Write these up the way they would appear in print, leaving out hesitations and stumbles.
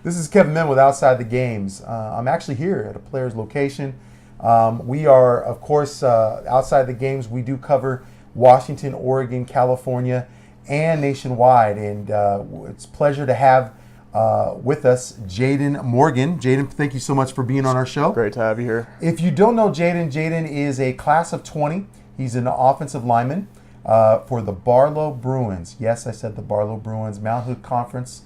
This is Kevin Min with Outside the Games. I'm actually here at a player's location. We are, of course, Outside the Games. We do cover Washington, Oregon, California, and nationwide. And it's a pleasure to have with us Jadon Morgan. Jadon, thank you so much for being on our show. Great to have you here. If you don't know Jadon, Jadon is a class of 20. He's an offensive lineman for the Barlow Bruins. Yes, I said the Barlow Bruins, Mount Hood Conference.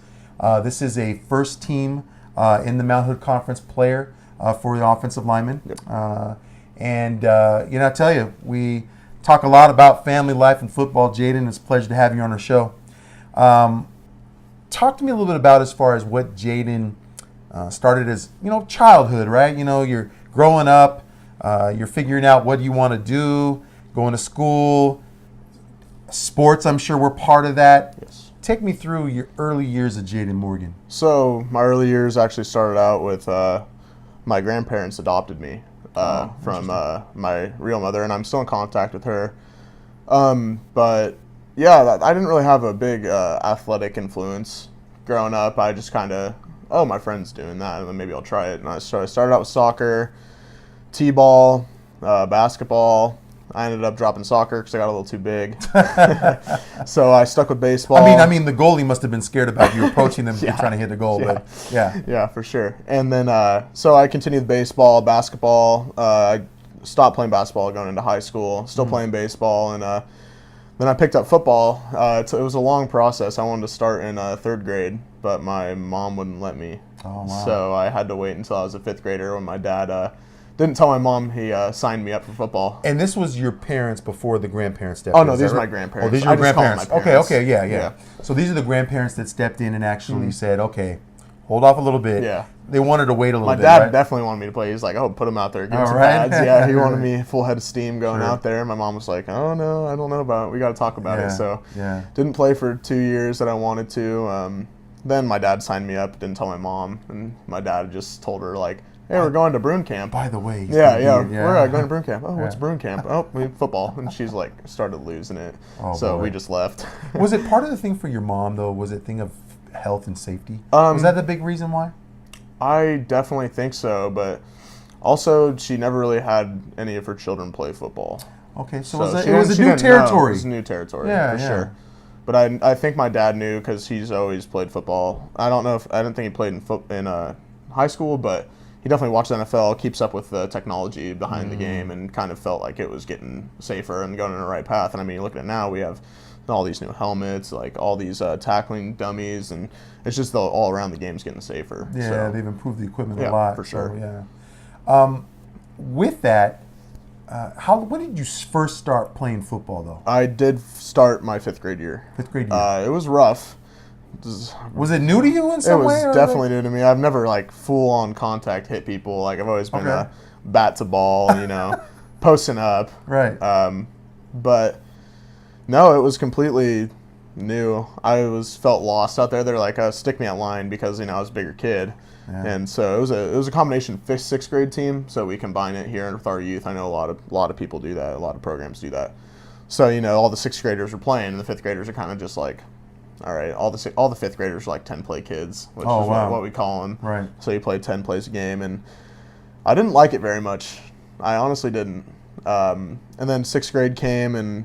This is a first team in the Mount Hood Conference player for the offensive lineman. Yep. I tell you, we talk a lot about family life and football. Jadon, it's a pleasure to have you on our show. Talk to me a little bit about as far as what Jadon started as, childhood, right? You're growing up, you're figuring out what you want to do, going to school. Sports, I'm sure, were part of that. Yes. Take me through your early years of Jadon Morgan. So my early years actually started out with my grandparents adopted me from my real mother, and I'm still in contact with her. But yeah, I didn't really have a big athletic influence growing up. I just kind of, my friend's doing that, and then maybe I'll try it. And I started out with soccer, t-ball, basketball. I ended up dropping soccer because I got a little too big. So I stuck with baseball. I mean, the goalie must have been scared about you approaching them Yeah. trying to hit the goal. Yeah. But yeah. Yeah, for sure. And then, so I continued baseball, basketball. I stopped playing basketball going into high school, still playing baseball. And then I picked up football. It was a long process. I wanted to start in third grade, but my mom wouldn't let me. Oh, wow. So I had to wait until I was a fifth grader when my dad didn't tell my mom he signed me up for football. And this was your parents before the grandparents stepped Oh, in? no, Is these that are my right? grandparents. Oh, these are I your just call them grandparents. my parents. Okay, yeah. So these are the grandparents that stepped in and actually said, okay, hold off a little bit. Yeah. They wanted to wait a little My bit, dad right? definitely wanted me to play. He's like, put him out there. Give him some right. pads. Yeah, he wanted me full head of steam going Sure. out there. My mom was like, oh, no, I don't know about it. We got to talk about it. So yeah. didn't play for 2 years that I wanted to. Then my dad signed me up, didn't tell my mom. And my dad just told her, like, hey, we're going to Bruin camp. By the way. We're going to Bruin camp. Oh, what's Yeah. Bruin camp? Oh, we have football. And she's like, started losing it. Oh, So boy. we just left. Was it part of the thing for your mom, though? Was it a thing of health and safety? Was that the big reason why? I definitely think so, but also she never really had any of her children play football. Okay, so, So it was a she new didn't know. territory. It was a new territory, Yeah, for yeah. sure. But I think my dad knew because he's always played football. I didn't think he played in high school, but he definitely watched the NFL, keeps up with the technology behind the game, and kind of felt like it was getting safer and going in the right path. And I mean, you look at it now, we have all these new helmets, like all these tackling dummies, and it's just all around the game's getting safer. Yeah, So, they've improved the equipment a Yeah, lot. for sure. So, yeah. With that, when did you first start playing football, though? I did start my fifth grade year. Fifth grade year. It was rough. Was it new to you in It some way? was or definitely new to me. I've never full on contact hit people. I've always been a bat to ball, posting up. Right. But no, it was completely new. I felt lost out there. They're like, stick me at line because I was a bigger kid. Yeah. And so it was a combination fifth, sixth grade team. So we combine it here with our youth. I know a lot of people do that. A lot of programs do that. So all the sixth graders are playing, and the fifth graders are kind of just like, all right, all the fifth graders are like 10 play kids, which is what we call them. Right. So you play 10 plays a game, and I didn't like it very much. I honestly didn't. And then sixth grade came, and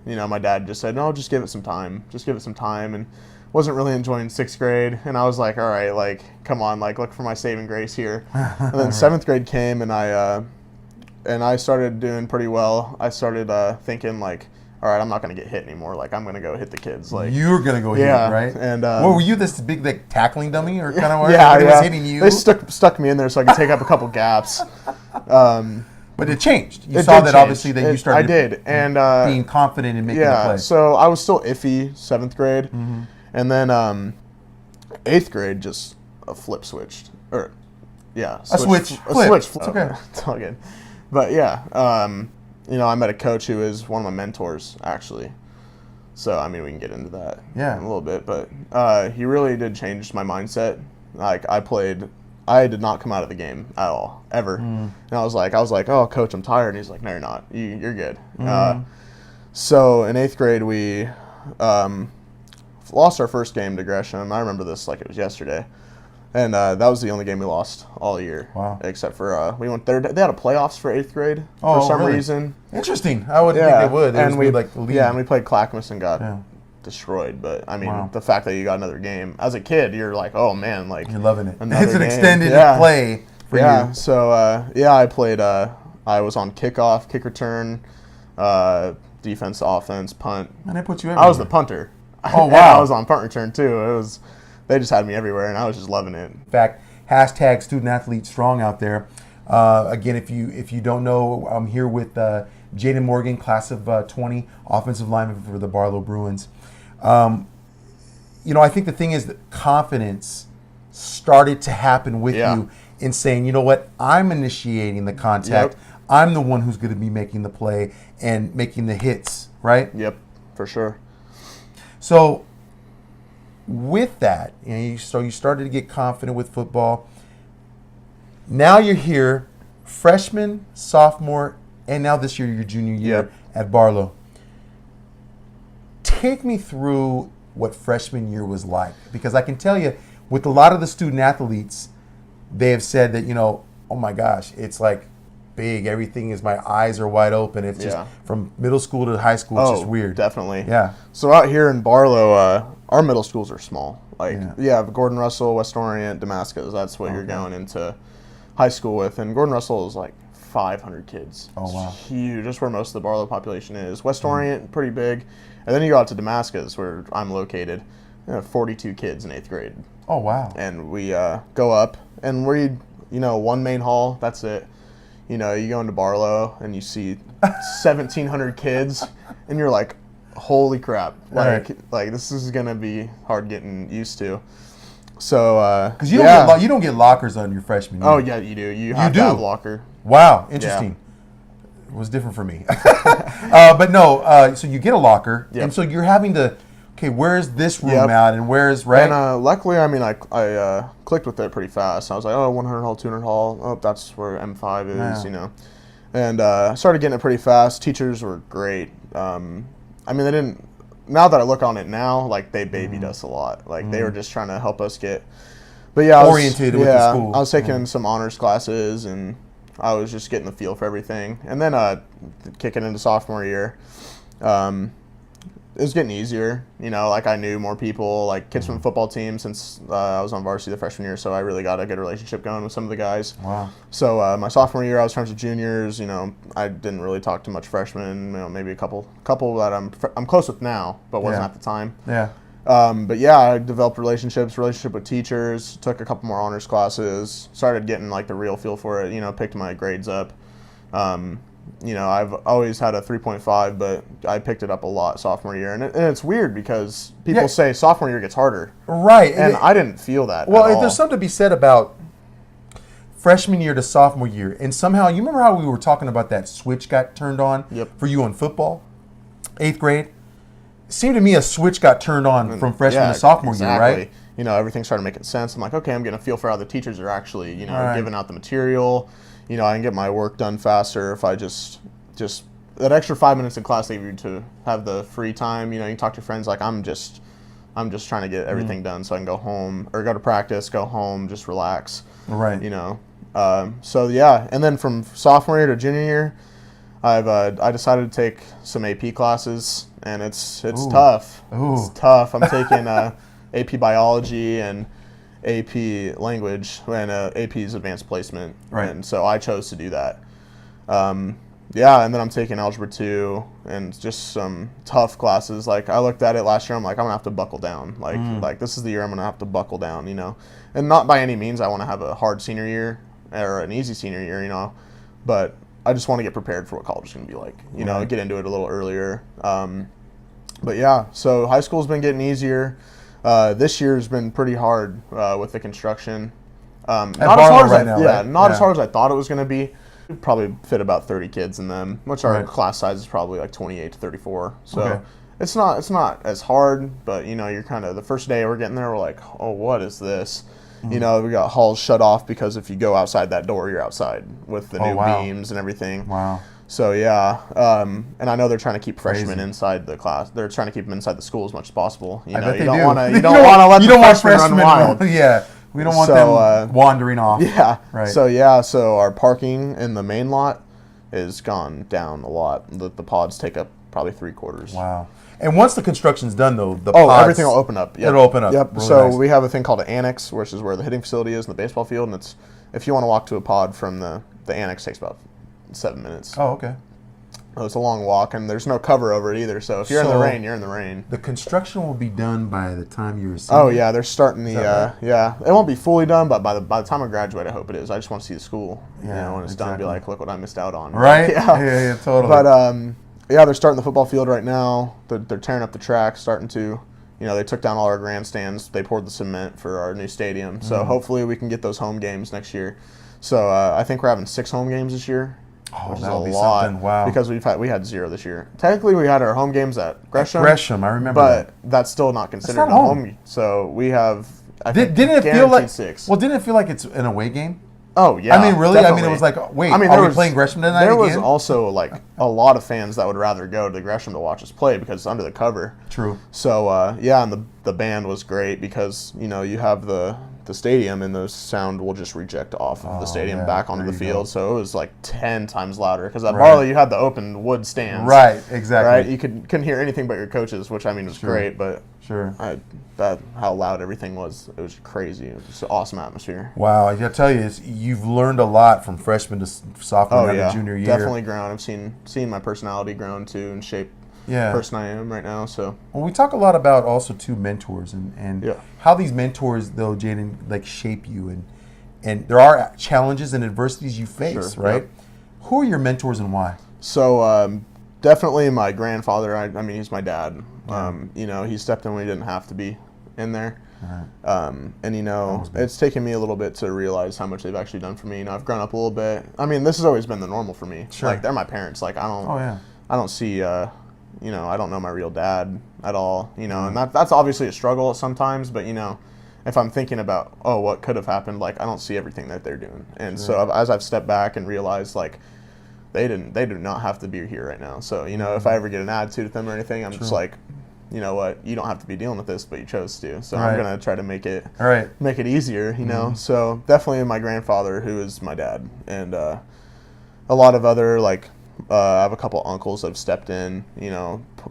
my dad just said, no, just give it some time. Just give it some time, and wasn't really enjoying sixth grade. And I was like, all right, come on, look for my saving grace here. And then seventh grade came, and I started doing pretty well. I started thinking all right, I'm not going to get hit anymore. I'm going to go hit the kids. You were going to go hit, right? And were you this big tackling dummy or kind of where yeah, everybody was hitting you? They stuck me in there so I could take up a couple gaps. But it changed. You saw that change. obviously that you started I did. And, being confident in making the play. So I was still iffy seventh grade. Mm-hmm. And then eighth grade just a flip switched. Or, yeah. A switch. It's okay. It's all good. But yeah, I met a coach who is one of my mentors, actually. So, I mean, we can get into that in a little bit. But he really did change my mindset. I did not come out of the game at all, ever. And I was like, oh, coach, I'm tired. And he's like, no, you're not. You're good. So in eighth grade, we lost our first game to Gresham. I remember this like it was yesterday. And that was the only game we lost all year. Wow. Except for we went there. They had a playoffs for 8th grade Oh, for some really? reason. Interesting. I wouldn't think they would. And we like the league. and we played Clackamas and got destroyed. But I mean, Wow. the fact that you got another game as a kid, you're like, oh man, like You're loving it. another It's an game. extended play for you. So I played. I was on kickoff, kick return, defense, offense, punt. And they put you everywhere. I was the punter. Oh, And wow. I was on punt return too. They just had me everywhere, and I was just loving it. In fact, hashtag student athlete strong out there. Again, if you don't know, I'm here with Jadon Morgan, class of 20, offensive lineman for the Barlow Bruins. I think the thing is that confidence started to happen with you in saying, you know what, I'm initiating the contact. Yep. I'm the one who's going to be making the play and making the hits, right? Yep, for sure. So with that, you started to get confident with football. Now you're here, freshman, sophomore, and now this year, your junior year at Barlow. Take me through what freshman year was like, because I can tell you, with a lot of the student athletes, they have said that, oh my gosh, it's like big. Everything is, my eyes are wide open. It's just from middle school to high school, it's just weird. Definitely. Yeah. So out here in Barlow, our middle schools are small. Like, Gordon Russell, West Orient, Damascus. That's what you're going into high school with. And Gordon Russell is like 500 kids. Oh, wow. It's huge. Just where most of the Barlow population is. West Orient, pretty big. And then you go out to Damascus, where I'm located. 42 kids in 8th grade. Oh, wow. And we go up, and one main hall, that's it. You go into Barlow, and you see 1,700 kids, and you're like, holy crap. Like this is going to be hard getting used to. So, because you don't get lockers on your freshman year. Oh, yeah, you do. You have to have a locker. Wow, interesting. It was different for me. But no, so you get a locker, and so you're having to, okay, where's this room at, and where's, right? And luckily, I mean, I clicked with it pretty fast. I was like, 100 hall, 200 hall. Oh, that's where M5 is, And I started getting it pretty fast. Teachers were great. I mean, they didn't, now that I look on it now, like, they babied us a lot. Like, they were just trying to help us get, but oriented with the school. I was taking some honors classes, and I was just getting the feel for everything. And then kicking into sophomore year, it was getting easier. Like, I knew more people, like kids from the football team, since I was on varsity the freshman year, so I really got a good relationship going with some of the guys. Wow. So my sophomore year, I was friends with juniors. I didn't really talk to much freshmen. Maybe a couple that I'm close with now, but wasn't at the time. Yeah. But yeah, I developed relationship with teachers, took a couple more honors classes, started getting like the real feel for it, picked my grades up. I've always had a 3.5, but I picked it up a lot sophomore year. And it's weird because people say sophomore year gets harder. Right. And I didn't feel that Well, at all. there's something to be said about freshman year to sophomore year. And somehow, you remember how we were talking about that switch got turned on for you in football? 8th grade? It seemed to me a switch got turned on from freshman to sophomore year, right? Everything started making sense. I'm like, okay, I'm getting a feel for how the teachers are actually, giving out the material. I can get my work done faster if I just that extra 5 minutes in class they give you to have the free time. You can talk to your friends. Like, I'm just trying to get everything done so I can go home or go to practice, go home, just relax. Right. So yeah, and then from sophomore year to junior year, I decided to take some AP classes, and it's tough. It's tough. I'm taking AP biology and AP language, and AP's advanced placement, and so I chose to do that. And then I'm taking algebra 2 and just some tough classes. Like, I looked at it last year, I'm like, I'm gonna have to buckle down. Like this is the year I'm gonna have to buckle down, and not by any means I want to have a hard senior year or an easy senior year, but I just want to get prepared for what college is gonna be like, get into it a little earlier. But yeah, so high school's been getting easier. This year's been pretty hard with the construction. Not as hard as I thought it was going to be. We probably fit about 30 kids in them, which our class size is probably like 28 to 34. So it's not as hard, but you're kind of, the first day we're getting there, we're like, oh, what is this? We got halls shut off because if you go outside that door, you're outside with the new beams and everything. Wow. So yeah, and I know they're trying to keep freshmen inside the class. They're trying to keep them inside the school as much as possible. You don't want to let the freshmen run wild. Yeah, We don't want So, them wandering off. Yeah. Right. So our parking in the main lot is gone down a lot. The pods take up probably 3/4. Wow. And once the construction's done, though, the Oh, pods, everything will open up. Yep. It'll open up. Yep. Really So nice. we have a thing called an annex, which is where the hitting facility is in the baseball field, and it's if you want to walk to a pod from the annex, takes about 7 minutes. Oh, okay. Oh, it's a long walk, and there's no cover over it either. So if you're in the rain, you're in the rain. The construction will be done by the time you're a senior? Oh yeah, they're starting the right? yeah. It won't be fully done, but by the time I graduate, I hope it is. I just want to see the school. Yeah, when it's done, be like, look what I missed out on. Right? Yeah. Yeah, totally. But yeah, they're starting the football field right now. They're tearing up the track, starting to. They took down all our grandstands. They poured the cement for our new stadium. So hopefully we can get those home games next year. So I think we're having 6 home games this year. Oh, Which is that a would be lot, something. Wow. because we had 0 this year. Technically, we had our home games at Gresham. Gresham, I remember but that. that's still not considered not a home. home. So we have. I think Didn't it feel like 6. Well, didn't it feel like it's an away game? Oh yeah. I mean, really? Definitely. I mean, it was like, wait, I mean, are we playing Gresham tonight There again? was also like a lot of fans that would rather go to Gresham to watch us play because it's under the cover. True. So yeah, and the band was great because you have the stadium and the sound will just reject off of the stadium yeah, back onto there the you field. So it was like 10 times louder because at Right. Barlow you had the open wood stands. Right, exactly. Right, you couldn't hear anything but your coaches, which I mean was great, but Sure. how loud everything was, it was crazy. It was an awesome atmosphere. Wow, I gotta tell you, you've learned a lot from freshman to sophomore and junior year. Definitely grown. I've seen my personality grown too and shape the person I am right now. So Well, we talk a lot about also too mentors and Yeah. how these mentors though, Jadon, like shape you and there are challenges and adversities you face, Sure, right? yep. Who are your mentors and why? So definitely my grandfather. I mean, he's my dad. He stepped in when he didn't have to be in there. And it's taken me a little bit to realize how much they've actually done for me. I've grown up a little bit. I mean, this has always been the normal for me. Sure. Like they're my parents. Like I don't see. I don't know my real dad at all. And that's obviously a struggle sometimes. But if I'm thinking about what could have happened, like I don't see everything that they're doing. And so as I've stepped back and realized like. They do not have to be here right now. So, if I ever get an attitude with them or anything, I'm just like, you know what, you don't have to be dealing with this, but you chose to. So I'm going to try to make it easier, So definitely my grandfather, who is my dad, and a lot of other, like, I have a couple uncles that have stepped in,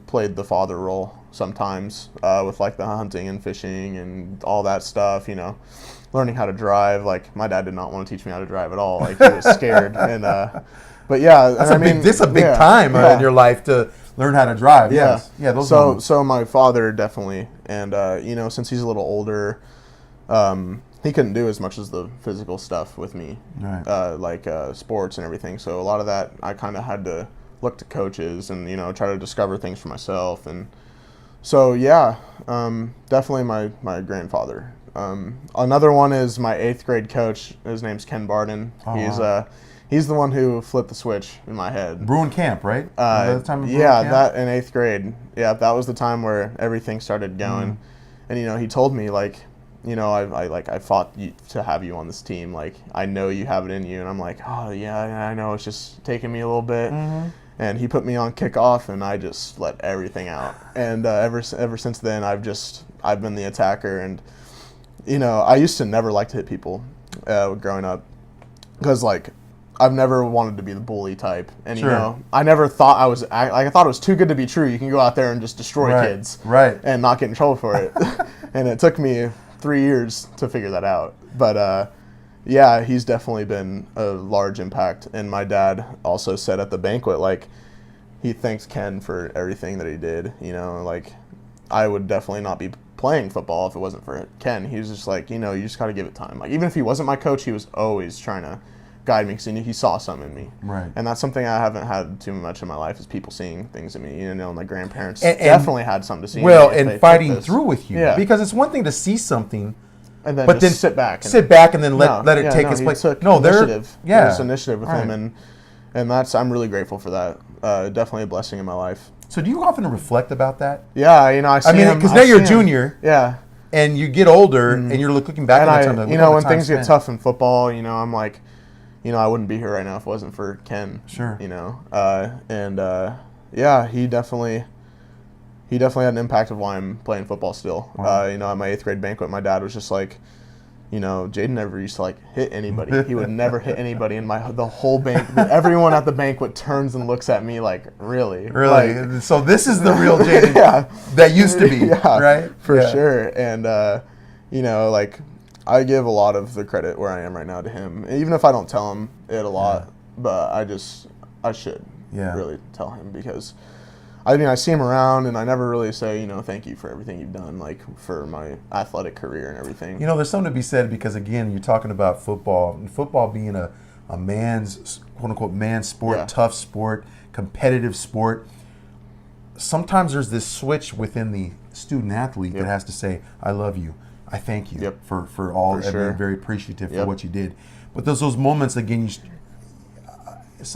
played the father role sometimes with, like, the hunting and fishing and all that stuff, learning how to drive. Like, my dad did not want to teach me how to drive at all. Like, he was scared. And, but yeah, This is a big time in your life to learn how to drive. Yeah, Yes. Yeah. Those moments. So my father definitely, and since he's a little older, he couldn't do as much as the physical stuff with me, like sports and everything. So a lot of that I kind of had to look to coaches and try to discover things for myself. And so yeah, definitely my grandfather. Another one is my 8th grade coach. His name's Ken Barden. He's the one who flipped the switch in my head. Bruin camp, right? Was that the time of Bruin camp? That in 8th grade. Yeah, that was the time where everything started going. And he told me like, I fought to have you on this team. Like I know you have it in you. And I'm like, oh yeah, I know. It's just taking me a little bit. And he put me on kickoff, and I just let everything out. And ever since then, I've been the attacker. And I used to never like to hit people growing up because like. I've never wanted to be the bully type, and I never thought I thought it was too good to be true. You can go out there and just destroy kids, and not get in trouble for it. And it took me 3 years to figure that out. But yeah, he's definitely been a large impact. And my dad also said at the banquet, like he thanks Ken for everything that he did. Like I would definitely not be playing football if it wasn't for Ken. He was just like, you just got to give it time. Like even if he wasn't my coach, he was always trying to guide me because he saw something in me. Right. And that's something I haven't had too much in my life is people seeing things in me. My grandparents definitely had something to see in me. And fighting through with you. Yeah. Because it's one thing to see something, and then but just sit back and then let it take its place. There's initiative with him, and that's I'm really grateful for that. Definitely a blessing in my life. So do you often reflect about that? Yeah, I see him. Because now you're a junior. Yeah. And you get older, and you're looking back at the time. When things get tough in football, I'm like, I wouldn't be here right now if it wasn't for Ken. Sure. Yeah, he definitely had an impact of why I'm playing football still. Wow. At my 8th grade banquet, my dad was just like, Jadon never used to hit anybody. He would never hit anybody. And the whole bank, everyone at the banquet turns and looks at me like, really? Really? So this is the real Jadon that used to be, right? For sure. And, I give a lot of the credit where I am right now to him, even if I don't tell him it a lot, but I should really tell him, because I see him around and I never really say, thank you for everything you've done, for my athletic career and everything. There's something to be said, because again, you're talking about football, and football being a man's, quote unquote, man's sport, tough sport, competitive sport. Sometimes there's this switch within the student athlete that has to say, I love you. I thank you for all, and being very appreciative for what you did. But there's those moments, again,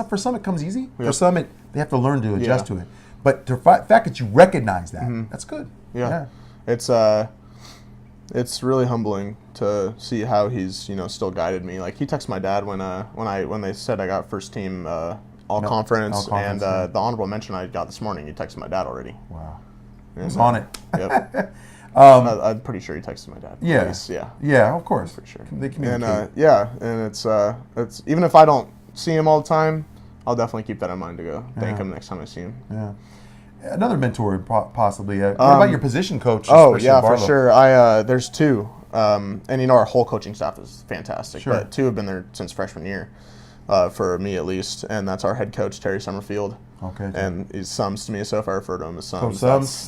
for some it comes easy. For some they have to learn to adjust to it. But the fact that you recognize that, that's good. Yeah. It's really humbling to see how he's still guided me. He texted my dad when they said I got first team all conference, and the honorable mention I got this morning. He texted my dad already. Wow. He was on it. Yep. I'm pretty sure he texted my dad. Yeah, of course. For sure. They communicate. And it's even if I don't see him all the time, I'll definitely keep that in mind to go thank him next time I see him. Yeah. Another mentor, possibly. What about your position coach? Oh, yeah, for sure. There's two. And our whole coaching staff is fantastic. Sure. But two have been there since freshman year, for me at least. And that's our head coach, Terry Summerfield. Okay. And he's Sums to me, so if I refer to him as Sums,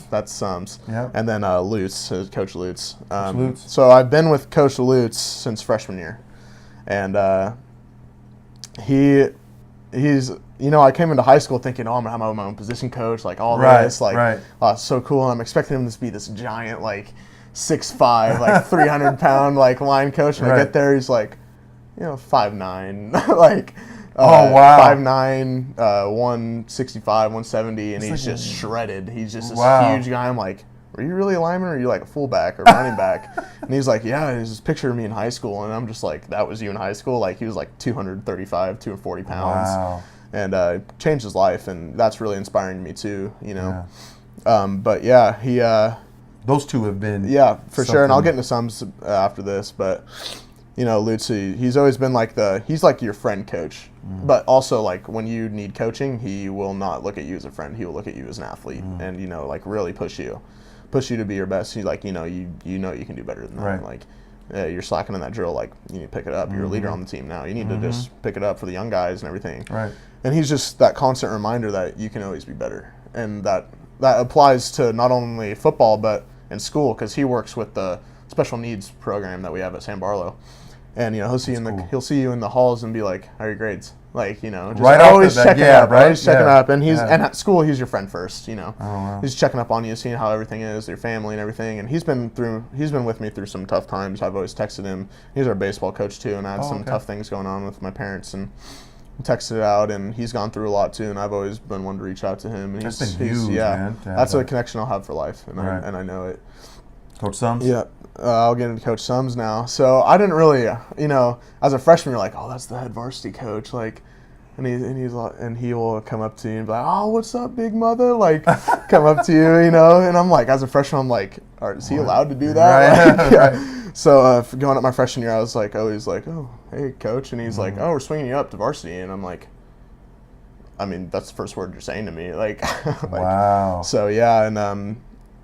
that's Sums. Yeah. And then Lutz, Coach Lutz. Lutz. So I've been with Coach Lutz since freshman year. And he's I came into high school thinking, I'm going to have my own position coach, this, so cool. And I'm expecting him to be this giant, 6'5", 300-pound, line coach. And I get there, he's 5'9", oh, wow. 5'9", 165, 170, and he's just shredded. He's just this huge guy. I'm like, are you really a lineman, or are you a fullback or running back? And he's like, yeah, there's this picture of me in high school. And I'm just like, that was you in high school? He was 235, 240 pounds. Wow. And changed his life, and that's really inspiring to me too, But yeah, he... those two have been... Yeah, for sure, and I'll get into some after this, but... Lutz, he's always been he's your friend coach. But also, when you need coaching, he will not look at you as a friend. He will look at you as an athlete and, really push you to be your best. He's you can do better than that. Right. You're slacking in that drill, you need to pick it up. You're a leader on the team now. You need to just pick it up for the young guys and everything. Right. And he's just that constant reminder that you can always be better. And that applies to not only football, but in school, because he works with the special needs program that we have at San Barlow. And he'll see he'll see you in the halls and be like, "How are your grades?" Just right always checking up, always checking up. And and at school he's your friend first. Oh, wow. He's checking up on you, seeing how everything is, your family and everything. And he's been with me through some tough times. I've always texted him. He's our baseball coach too, and I had some tough things going on with my parents, and texted it out. And he's gone through a lot too. And I've always been one to reach out to him. And that's been huge, man. That's a connection I'll have for life, and I know it. Coach Sums? Yeah. I'll get into Coach Sums now. So I didn't really, as a freshman, you're like, oh, that's the head varsity coach, and he will come up to you and be like, oh, what's up, big mother? Come up to you, and I'm like, as a freshman, I'm like, is he allowed to do that? Right. So going up my freshman year, I was always oh, hey, coach, and he's like, oh, we're swinging you up to varsity, and I'm like, I mean, that's the first word you're saying to me, wow. So yeah, and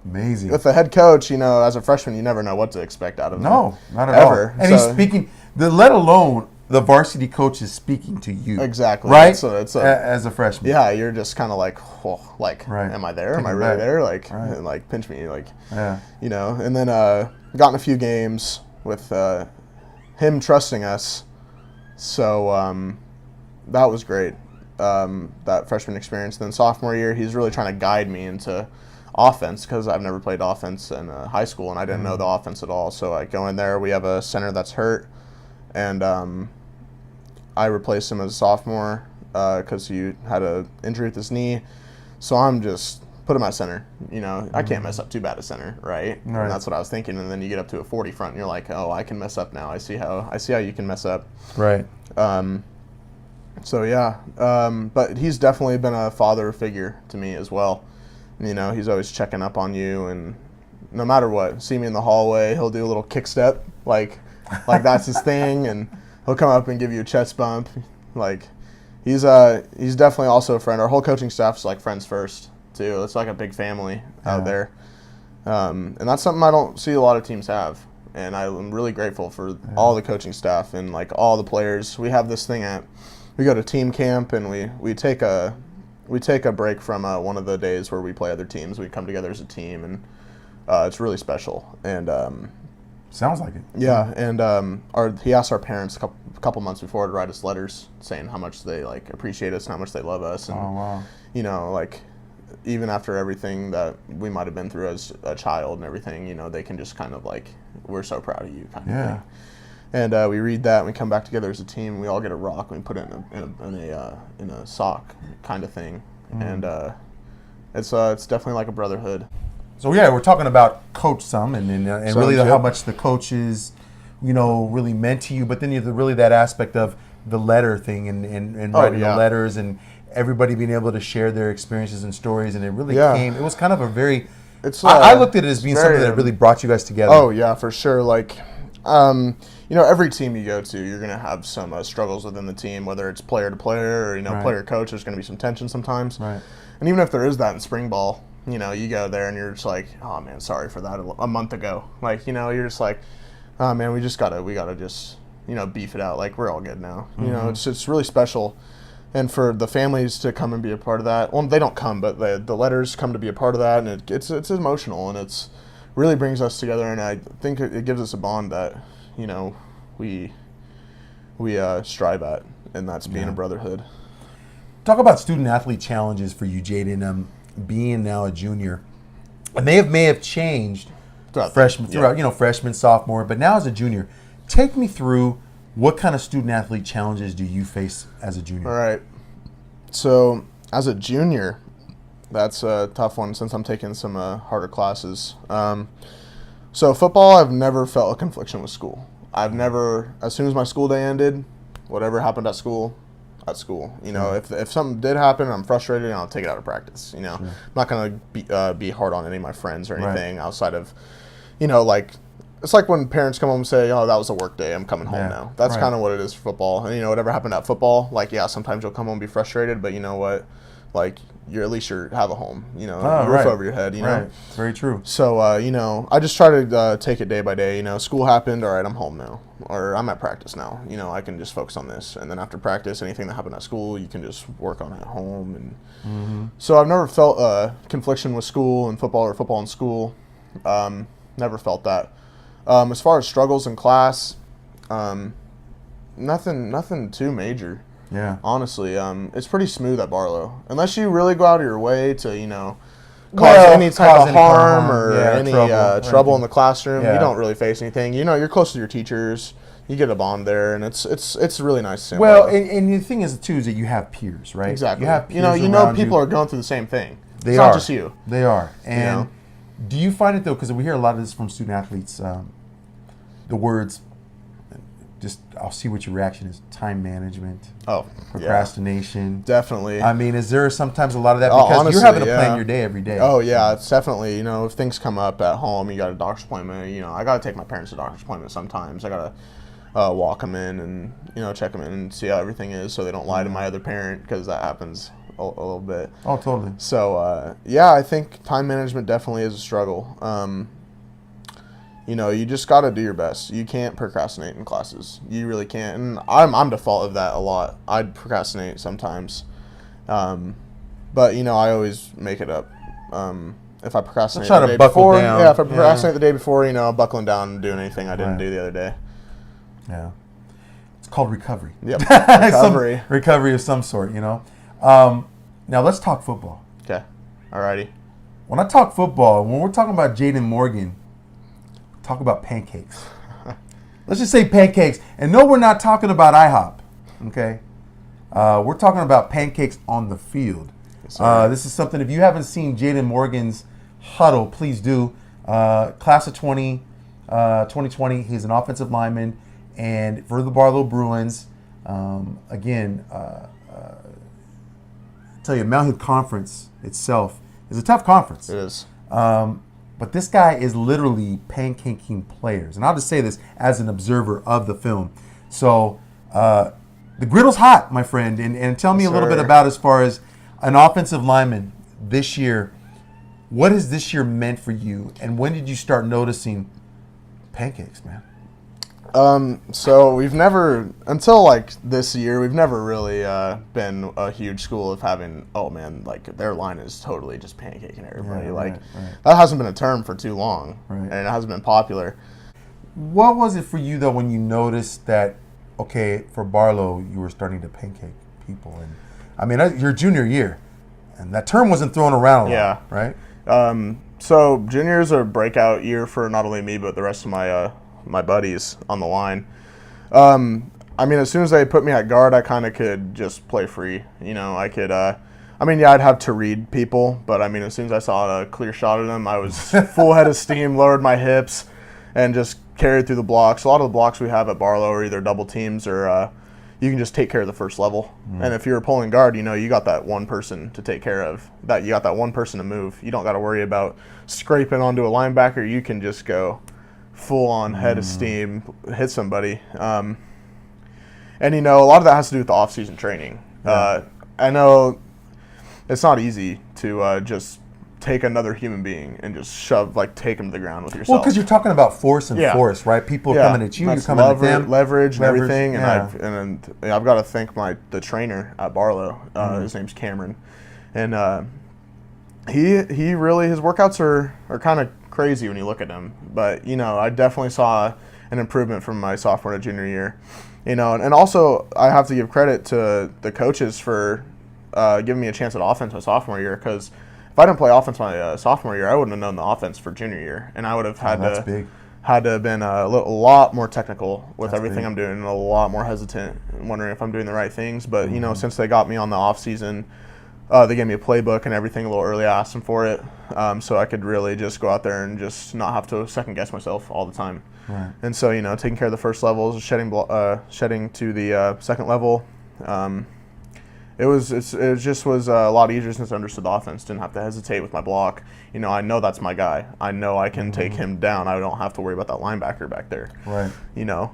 amazing. With the head coach, as a freshman, you never know what to expect out of him. No, not at all. And he's speaking, let alone the varsity coach is speaking to you. Exactly. Right? As a freshman. Yeah, you're just kind of am I there? Am I really there? Pinch me. And then gotten a few games with him trusting us. So that was great, that freshman experience. Then sophomore year, he's really trying to guide me into offense, because I've never played offense in high school, and I didn't know the offense at all. So I go in there, we have a center that's hurt, and I replaced him as a sophomore because he had an injury with his knee. So I'm just put him at center. I can't mess up too bad at center, right? And that's what I was thinking. And then you get up to a 40 front, and you're like, oh, I can mess up now. I see how you can mess up. Right. So yeah, but he's definitely been a father figure to me as well. He's always checking up on you, and no matter what, see me in the hallway, he'll do a little kick step, Like that's his thing, and he'll come up and give you a chest bump. Like he's definitely also a friend. Our whole coaching staff's like friends first too. It's like a big family out there, and that's something I don't see a lot of teams have. And I'm really grateful for all the coaching staff and like all the players. We have this thing we go to team camp, and we take a break from one of the days where we play other teams. We come together as a team, and it's really special. And sounds like it. Yeah, and he asked our parents a couple months before to write us letters saying how much they like appreciate us and how much they love us. And, oh wow. You know, like even after everything that we might have been through as a child and everything, you know, they can just kind of like, we're so proud of you kind of thing. And we read that, and we come back together as a team. We all get a rock, and we put it in a sock kind of thing, and it's definitely like a brotherhood. So yeah, we're talking about Coach some, and really how much the coaches, you know, really meant to you. But then you have really that aspect of the letter thing, and writing the letters, and everybody being able to share their experiences and stories, and it really came. It was kind of a very. I looked at it as being something that really brought you guys together. Oh yeah, for sure. Like, you know, every team you go to, you're gonna have some struggles within the team, whether it's player to player or player to coach. There's gonna be some tension sometimes. Right. And even if there is that in spring ball, you know, you go there and you're just like, oh man, sorry for that a month ago. Like, you know, you're just like, oh man, we gotta just, you know, beef it out. Like, we're all good now. You know, it's really special. And for the families to come and be a part of that, well, they don't come, but the letters come to be a part of that, and it's emotional, and it's really brings us together, and I think it gives us a bond that, you know, we strive at, and that's being a brotherhood. Talk about student-athlete challenges for you, Jadon, being now a junior, and they may have changed freshman, sophomore, but now as a junior, take me through what kind of student-athlete challenges do you face as a junior? All right. So as a junior, that's a tough one since I'm taking some harder classes. So football, I've never felt a confliction with school. I've never, as soon as my school day ended, whatever happened at school. You know, if something did happen and I'm frustrated, I'll take it out of practice. You know, I'm not going to be hard on any of my friends or anything outside of, you know, like, it's like when parents come home and say, oh, that was a work day, I'm coming home now. That's kind of what it is for football. And, you know, whatever happened at football, like, yeah, sometimes you'll come home and be frustrated, but you know what? Like, at least you have a home, you know, a roof over your head, you know? Very true. So, you know, I just try to take it day by day. You know, school happened, all right, I'm home now. Or I'm at practice now. You know, I can just focus on this. And then after practice, anything that happened at school, you can just work on at home. And so I've never felt a confliction with school and football or football and school. Never felt that. As far as struggles in class, nothing too major. Yeah. Honestly, it's pretty smooth at Barlow. Unless you really go out of your way to, you know, cause any type of harm or any trouble in the classroom, you don't really face anything. You know, you're close to your teachers. You get a bond there, and it's really nice. To well, and the thing is too is that you have peers, right? Exactly. You have peers you know people are going through the same thing. It's not just you. They are. And do you find it though? Because we hear a lot of this from student athletes. The words. Just, I'll see what your reaction is. Time management. Oh, procrastination. Definitely. I mean, is there sometimes a lot of that because honestly, you're having to plan your day every day? Oh yeah, it's definitely. You know, if things come up at home, you got a doctor's appointment. You know, I got to take my parents to doctor's appointment sometimes. I got to walk them in and check them in and see how everything is, so they don't lie to my other parent because that happens a little bit. Oh, totally. So yeah, I think time management definitely is a struggle. You know, you just got to do your best. You can't procrastinate in classes. You really can't. And I'm default of that a lot. I'd procrastinate sometimes. But, you know, I always make it up. If I procrastinate the day before, if I procrastinate the day before, you know, I'm buckling down and doing anything I didn't do the other day. Yeah. It's called recovery. Yep. Recovery. Recovery of some sort, you know. Now, let's talk football. Okay. Alrighty. When I talk football, when we're talking about Jadon Morgan, talk about pancakes. Let's just say pancakes. And no, we're not talking about IHOP, okay? We're talking about pancakes on the field. Yes, this is something, if you haven't seen Jadon Morgan's huddle, please do. Class of 2020, he's an offensive lineman. And for the Barlow Bruins, again, tell you, Mount Hood Conference itself is a tough conference. It is. but this guy is literally pancaking players. And I'll just say this as an observer of the film. So the griddle's hot, my friend. And tell me a little bit about, as far as an offensive lineman this year, what has this year meant for you? And when did you start noticing pancakes, man? So we've never, until like this year, we've never really been a huge school of having, oh man, like their line is totally just pancaking everybody. Right. That hasn't been a term for too long, Right. and it hasn't been popular. What was it for you, though, when you noticed that, okay, for Barlow, you were starting to pancake people? And I mean, your junior year, and that term wasn't thrown around a lot, right? So junior is a breakout year for not only me, but the rest of my buddies on the line. I mean, as soon as they put me at guard, I kind of could just play free. You know, I could, I'd have to read people, but I mean, as soon as I saw a clear shot of them, I was full head of steam, lowered my hips, and just carried through the blocks. A lot of the blocks we have at Barlow are either double teams or you can just take care of the first level. And if you're pulling guard, you know, you got that one person to take care of. You got that one person to move. You don't got to worry about scraping onto a linebacker. You can just go full on head of steam, hit somebody. And, you know, a lot of that has to do with the off-season training. I know it's not easy to just take another human being and just take him to the ground with yourself. Well, because you're talking about force and force, right? People are coming at you, you're coming at them. Leverage and everything. And I've got to thank the trainer at Barlow. His name's Cameron. And he really, his workouts are kind of crazy when you look at him. But, you know, I definitely saw an improvement from my sophomore to junior year. You know, and also I have to give credit to the coaches for giving me a chance at offense my sophomore year, because if I didn't play offense my sophomore year, I wouldn't have known the offense for junior year, and I would have had to have been a lot more technical with everything I'm doing, and a lot more hesitant, wondering if I'm doing the right things. But you know, since they got me on the off season, they gave me a playbook and everything a little early. I asked them for it, so I could really just go out there and just not have to second guess myself all the time. Right. And so, you know, taking care of the first levels, shedding to the second level. It just was a lot easier since I understood the offense. Didn't have to hesitate with my block. You know, I know that's my guy. I know I can take him down. I don't have to worry about that linebacker back there. Right. You know.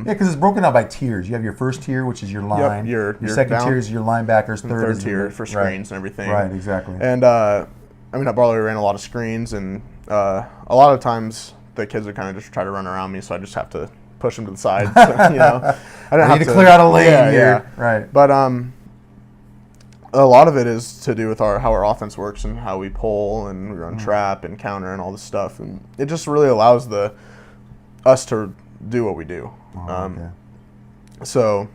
Because it's broken out by tiers. You have your first tier, which is your line. Your second tier is your linebackers. Third tier for screens and everything. Right. Exactly. And I mean, at Barlow we ran a lot of screens, and a lot of times the kids would kind of just try to run around me, so I just have to push them to the side. So, you know, I didn't have to clear out a lane. Yeah. Right. But a lot of it is to do with how our offense works and how we pull and we run trap and counter and all this stuff, and it just really allows us to do what we do. So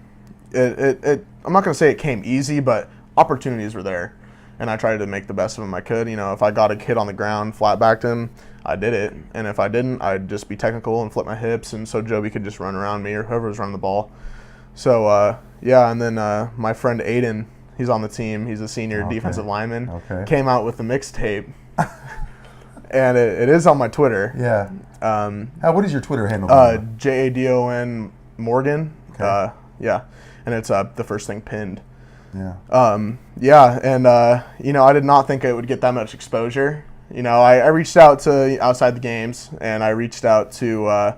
it I'm not going to say it came easy, but opportunities were there, and I tried to make the best of them I could. You know, if I got a kid on the ground, flat backed him, I did it, and if I didn't, I'd just be technical and flip my hips, and so Joby could just run around me or whoever was running the ball. So and then my friend Aiden, he's on the team. He's a senior defensive lineman. Came out with the mixtape, and it is on my Twitter. Yeah. What is your Twitter handle? Jadon Morgan. And it's the first thing pinned. Yeah. And you know, I did not think it would get that much exposure. You know, I reached out to Outside the Games, and I reached out to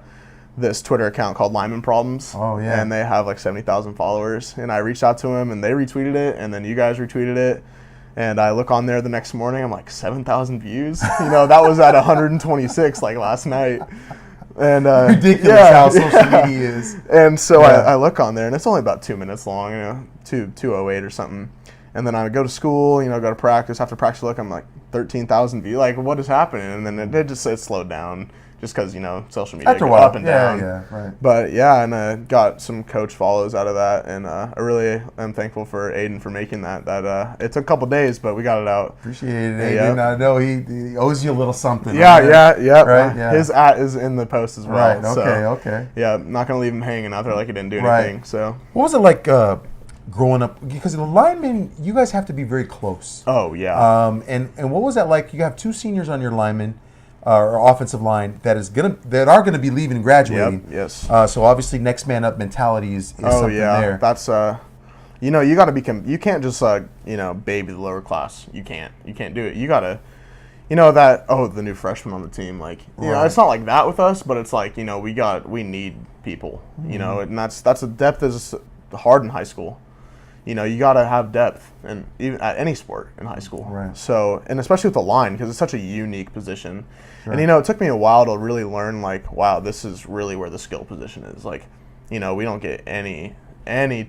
this Twitter account called Lyman Problems. Oh, yeah. And they have like 70,000 followers. And I reached out to them, and they retweeted it, and then you guys retweeted it. And I look on there the next morning, I'm like, 7,000 views? You know, that was at 126 like last night. And ridiculous how social media is. And so I look on there, and it's only about 2 minutes long, you know, 2:08 or something. And then I go to school, you know, go to practice. After practice, look, I'm like 13,000 views. Like, what is happening? And then it slowed down, just because, you know, social media After a go while, up and down. Yeah, right. But yeah, and I got some coach follows out of that, and I really am thankful for Aiden for making that. It took a couple days, but we got it out. Appreciate it, Aiden. I know he owes you a little something. Yeah. Right. Yeah. His @ is in the post as well. Right. Okay. Yeah, not gonna leave him hanging out there like he didn't do anything. Right. So what was it like growing up? Because the linemen, you guys have to be very close. Oh yeah. And what was that like? You have two seniors on your linemen. Or offensive line that are gonna be leaving and graduating. Yep, yes. So obviously, next man up mentality is something there. That's you know, you got to you can't just you know, baby the lower class. You can't do it. You that, the new freshman on the team, like, Right. it's not like that with us, but it's like, we need people, and that's the depth is hard in high school. You got to have depth, and even at any sport in high school. Right. So, and especially with the line, because it's such a unique position. Sure. And, it took me a while to really learn, like, wow, this is really where the skill position is. Like, we don't get any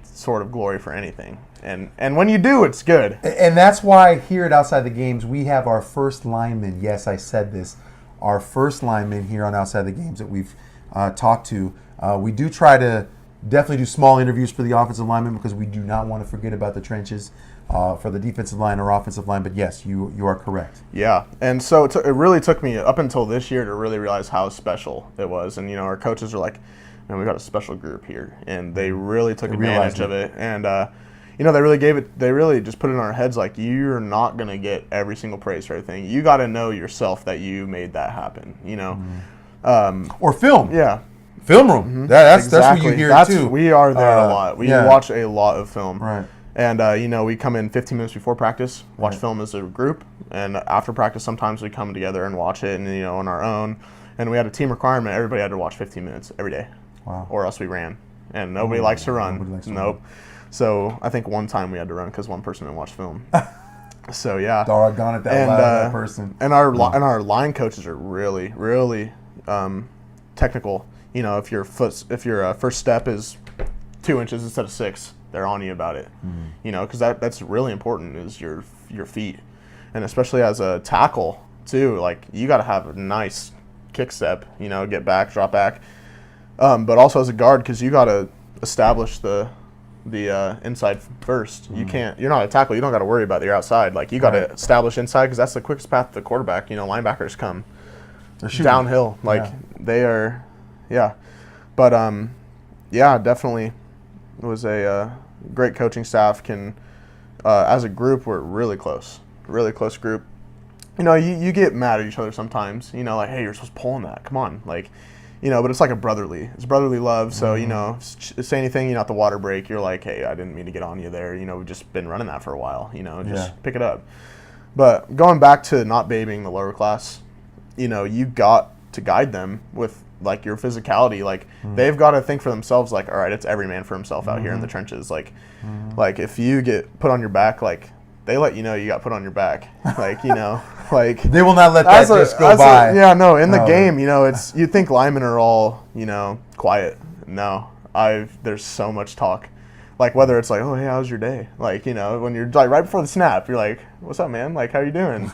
sort of glory for anything. And when you do, it's good. And that's why here at Outside the Games, we have our first lineman. Yes, I said this. Our first lineman here on Outside the Games that we've talked to. We do try to definitely do small interviews for the offensive linemen because we do not want to forget about the trenches for the defensive line or offensive line. But yes, you are correct. Yeah. And so it really took me up until this year to really realize how special it was. And, our coaches are like, man, we got a special group here. And they really took advantage of it. And, they really just put it in our heads like, you're not going to get every single praise for everything. You got to know yourself that you made that happen, Or film. Yeah. Film room. Mm-hmm. That's what you hear too. We are there a lot. We watch a lot of film. Right. And, we come in 15 minutes before practice, watch film as a group. And after practice, sometimes we come together and watch it and, on our own. And we had a team requirement. Everybody had to watch 15 minutes every day. Wow. Or else we ran. And nobody likes to run. Nope. So I think one time we had to run because one person didn't watch film. So yeah. Doggone it, that person. And our line coaches are really, really technical. If your first step is 2 inches instead of 6, they're on you about it. Because that's really important is your feet, and especially as a tackle too. Like you got to have a nice kick step. Get back, drop back. But also as a guard, because you got to establish the inside first. You're not a tackle. You don't got to worry about your outside. Like you got to establish inside because that's the quickest path to the quarterback. Linebackers come downhill. Like they are, yeah. But definitely it was a great coaching staff. As a group, we're really close group. You get mad at each other sometimes. Like, hey, you're supposed to pull on that. Come on, like. But it's like it's brotherly love. So, say anything, at the water break, you're like, hey, I didn't mean to get on you there. We've just been running that for a while, just pick it up. But going back to not babying the lower class, you got to guide them with, like, your physicality. Like, they've got to think for themselves, like, all right, it's every man for himself out here in the trenches. Like, if you get put on your back, like, they let you know you got put on your back. Like, like they will not let that just go by. In the game, it's you think linemen are all, quiet. No, there's so much talk. Like whether it's like, oh, hey, how's your day? Like, when you're like right before the snap, you're like, what's up, man? Like, how you doing?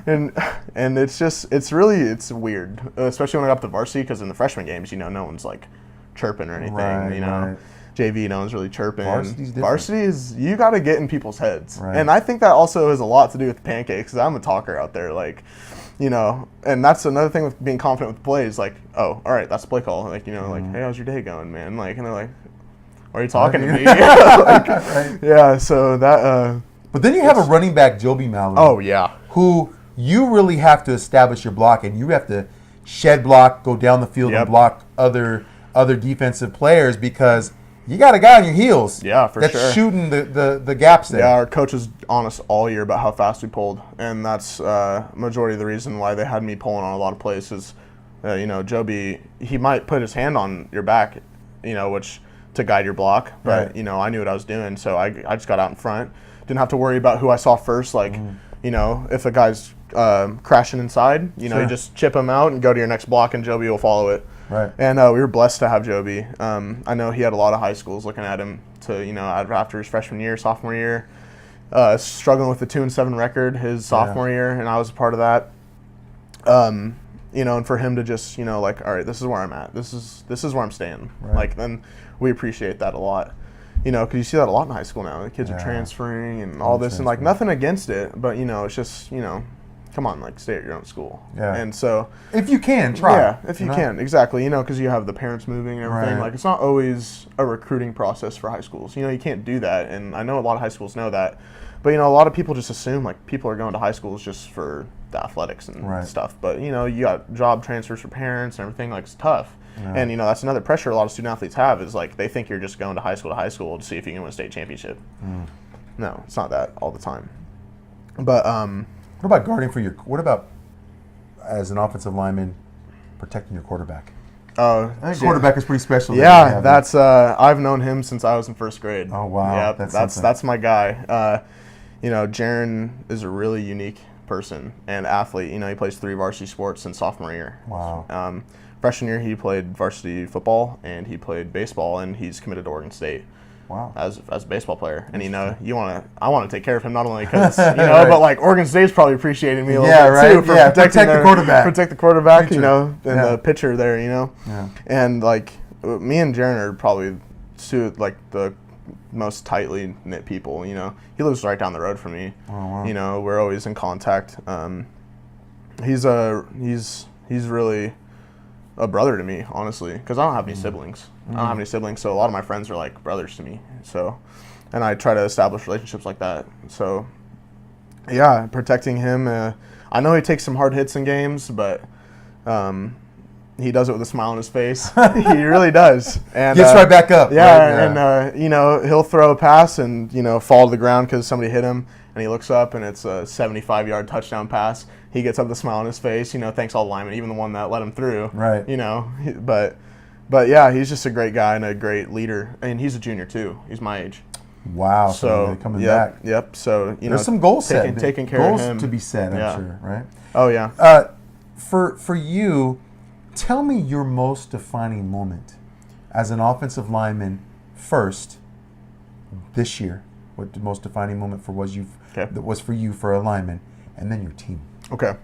and it's weird, especially when I got up to varsity because in the freshman games, no one's like chirping or anything. Right. JV, no one's really chirping. Varsity is you got to get in people's heads, right. And I think that also has a lot to do with pancakes. Because I'm a talker out there, like, and that's another thing with being confident with plays. Like, oh, all right, that's the play call. Like, like, hey, how's your day going, man? Like, and they're like, why are you talking to me? Like, right. Yeah, so that. But then you have a running back, Joby Mallory. Oh yeah. Who you really have to establish your block, and you have to shed block, go down the field, and block other defensive players because. You got a guy on your heels. Yeah, for sure. That's shooting the gaps there. Yeah, our coach was on us all year about how fast we pulled, and that's majority of the reason why they had me pulling on a lot of plays is, Joby, he might put his hand on your back, which to guide your block, but, right. I knew what I was doing, so I just got out in front. Didn't have to worry about who I saw first, like, if a guy's crashing inside, you just chip him out and go to your next block, and Joby will follow it. Right. And we were blessed to have Joby. I know he had a lot of high schools looking at him after his freshman year, sophomore year, struggling with the 2-7 record his sophomore year, and I was a part of that. And for him to just, like, all right, this is where I'm at. This is where I'm staying. Right. Like, then we appreciate that a lot. Because you see that a lot in high school now. The kids are transferring and all this, and like nothing against it, but it's just come on, like stay at your own school. Yeah. And so if you can, try. Yeah, if you can, exactly. Because you have the parents moving and everything. Right. Like it's not always a recruiting process for high schools. You can't do that, and I know a lot of high schools know that. But a lot of people just assume like people are going to high schools just for the athletics and stuff. But you got job transfers for parents and everything. Like it's tough. Yeah. And that's another pressure a lot of student athletes have is like they think you're just going to high school to see if you can win a state championship. No, it's not that all the time. But what about guarding for your? What about as an offensive lineman protecting your quarterback? Oh, I think quarterback is pretty special. Yeah, that's I've known him since I was in first grade. Oh wow, yeah, that's my guy. Jaren is a really unique person and athlete. He plays 3 varsity sports in sophomore year. Wow. Freshman year he played varsity football and he played baseball, and he's committed to Oregon State. Wow. As a baseball player, and I want to take care of him not only because right. but like Oregon State's probably appreciating me a little bit too for protect the quarterback, the pitcher there, Yeah. And like me and Jaren are probably like the most tightly knit people. He lives right down the road from me. Oh, wow. We're always in contact. He's really a brother to me, honestly, because I don't have any siblings. I don't have any siblings, so a lot of my friends are like brothers to me. So, and I try to establish relationships like that. So, yeah, protecting him. I know he takes some hard hits in games, but he does it with a smile on his face. He really does. And gets right back up. Yeah, right? And he'll throw a pass and fall to the ground because somebody hit him, and he looks up and it's a 75-yard touchdown pass. He gets up with a smile on his face, thanks all the linemen, even the one that let him through. Right. But yeah, he's just a great guy and a great leader. And he's a junior too. He's my age. Wow. So coming back. Yep. So, there's some goals taking care of him. Goals to be set, I'm sure, right? Oh, yeah. For you, tell me your most defining moment as an offensive lineman first this year. What the most defining moment that was for you for a lineman, and then your team. Okay.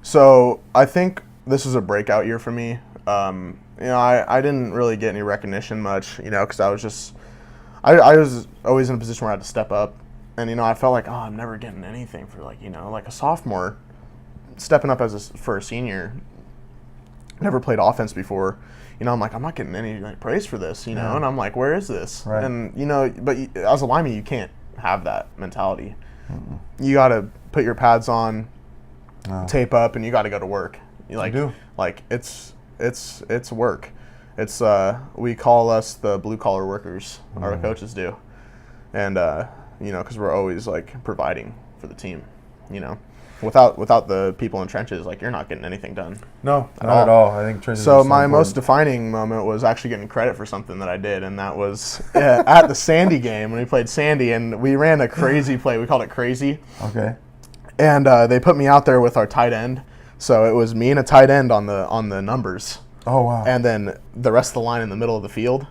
So I think this is a breakout year for me. I didn't really get any recognition much, because I was always in a position where I had to step up. And, I felt like, I'm never getting anything for like a sophomore stepping up for a senior. Never played offense before. I'm like, I'm not getting any praise for this, and I'm like, where is this? Right. And, but as a lineman, you can't have that mentality. Mm-mm. You got to put your pads on, tape up, and you got to go to work. You do. Like, it's work. It's we call us the blue collar workers. Our coaches do, and because we're always like providing for the team. Without the people in trenches, like you're not getting anything done. No, not at all. I think trenches. So my most defining moment was actually getting credit for something that I did, and that was at the Sandy game when we played Sandy, and we ran a crazy play. We called it crazy. Okay. And they put me out there with our tight end. So it was me and a tight end on the numbers. Oh, wow. And then the rest of the line in the middle of the field.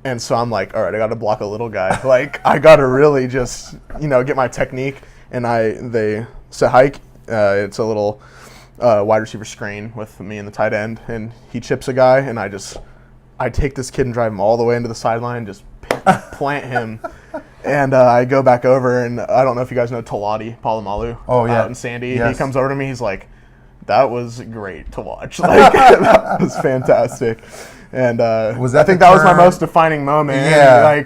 And so I'm like, all right, I got to block a little guy. Like, I got to really just, get my technique. And they set hike. It's a little wide receiver screen with me and the tight end. And he chips a guy, and I take this kid and drive him all the way into the sideline, just plant him. And I go back over, and I don't know if you guys know Talati Palomalu. Oh, yeah. Out in Sandy. Yes. He comes over to me. He's like, that was great to watch. Like, that was fantastic. And I think that was my most defining moment. Yeah.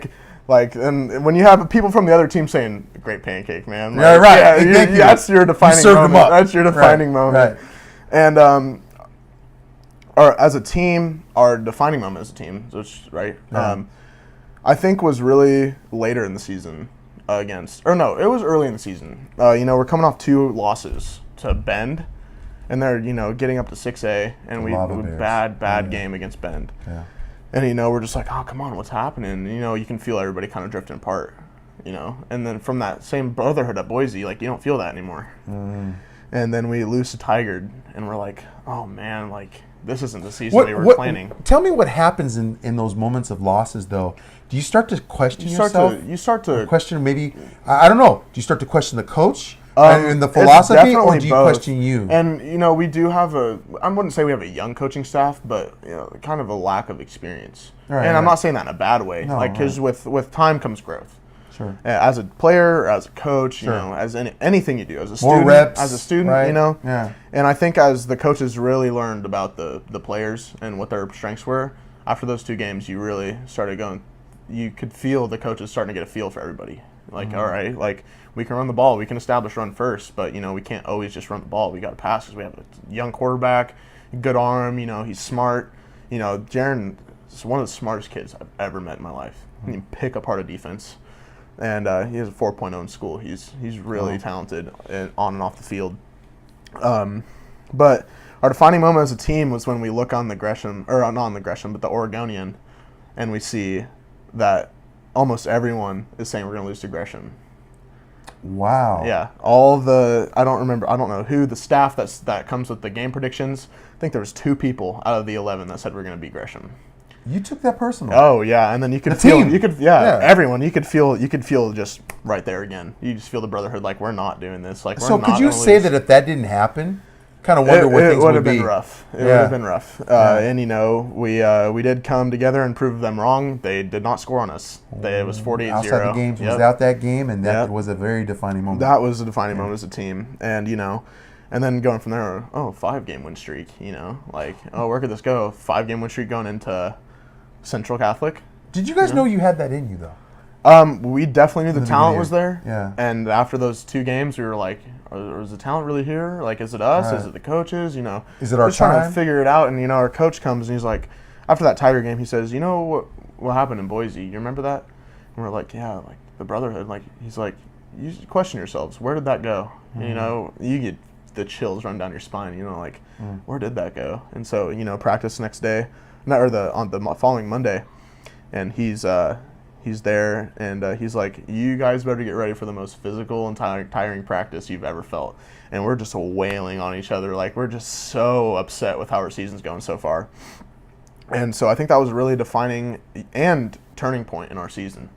And when you have people from the other team saying, great pancake, man. Like, yeah, right. Yeah, that's your defining moment. That's your defining moment. Right. And as a team, our defining moment as a team, right? Yeah. I think was really later in the season it was early in the season. We're coming off 2 losses to Bend, and they're, getting up to 6A, and we bad game against Bend. Yeah. And, we're just like, oh, come on, what's happening? You can feel everybody kind of drifting apart, And then from that same brotherhood at Boise, like, you don't feel that anymore. Mm. And then we lose to Tigard, and we're like, oh, man, like, this isn't the season we were planning. Tell me what happens in those moments of losses, though. Do you start to question yourself? You start to question maybe, I don't know, do you start to question the coach and the philosophy, or do you question you? And, we do have I wouldn't say we have a young coaching staff, but kind of a lack of experience. Right, and I'm not saying that in a bad way, because with time comes growth. Sure. As a player, as a coach, sure. As anything you do, as a student, more reps, as a student, right? Yeah. And I think as the coaches really learned about the players and what their strengths were, after those 2 games, you really started going. You could feel the coaches starting to get a feel for everybody. Like, all right, like we can run the ball, we can establish run first, but we can't always just run the ball. We got to pass because we have a young quarterback, good arm. He's smart. Jaren is one of the smartest kids I've ever met in my life. He can pick apart a defense. And he has a 4.0 in school. He's really talented on and off the field. But our defining moment as a team was when we look on the Gresham, or not on the Gresham, but the Oregonian, and we see that almost everyone is saying we're going to lose to Gresham. Wow. Yeah, I don't know who the staff that comes with the game predictions. I think there was 2 people out of the 11 that said we're going to beat Gresham. You took that personal. Oh yeah, and then you could everyone, you could feel just right there again. You just feel the brotherhood, like we're not doing this. Like, so could you say that if that didn't happen, kind of wonder what things would be? Been rough. It would have been rough. And we did come together and prove them wrong. They did not score on us. It was 48-0. Outside the games was out that game, and that was a very defining moment. That was a defining moment as a team, and and then going from there, 5-game win streak. Like, where could this go? 5-game win streak going into Central Catholic. Did you guys know you had that in you though? We definitely knew the talent was there. Yeah. And after those 2 games, we were like, is the talent really here? Like, is it us? Right. Is it the coaches? Is it our just trying to time? figure it out. And our coach comes and he's like, after that Tiger game, he says, what happened in Boise? You remember that? And we're like, yeah, like the brotherhood. Like, he's like, you should question yourselves. Where did that go? Mm-hmm. You get the chills run down your spine. Where did that go? And so practice next day. On the following Monday, and he's there, and he's like, you guys better get ready for the most physical and tiring practice you've ever felt. And we're just wailing on each other, like we're just so upset with how our season's going so far. And so I think that was a really defining and turning point in our season.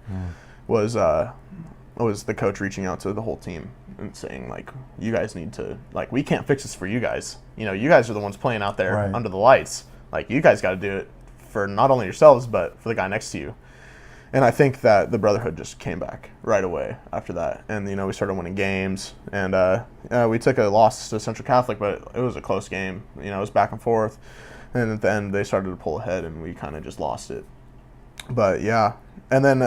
Was the coach reaching out to the whole team and saying, like, you guys need to, like, we can't fix this for you guys. You guys are the ones playing out there under the lights. Like, you guys got to do it for not only yourselves, but for the guy next to you. And I think that the brotherhood just came back right away after that. And, we started winning games. And we took a loss to Central Catholic, but it was a close game. It was back and forth. And at the end, they started to pull ahead, and we kind of just lost it. But, yeah. And then,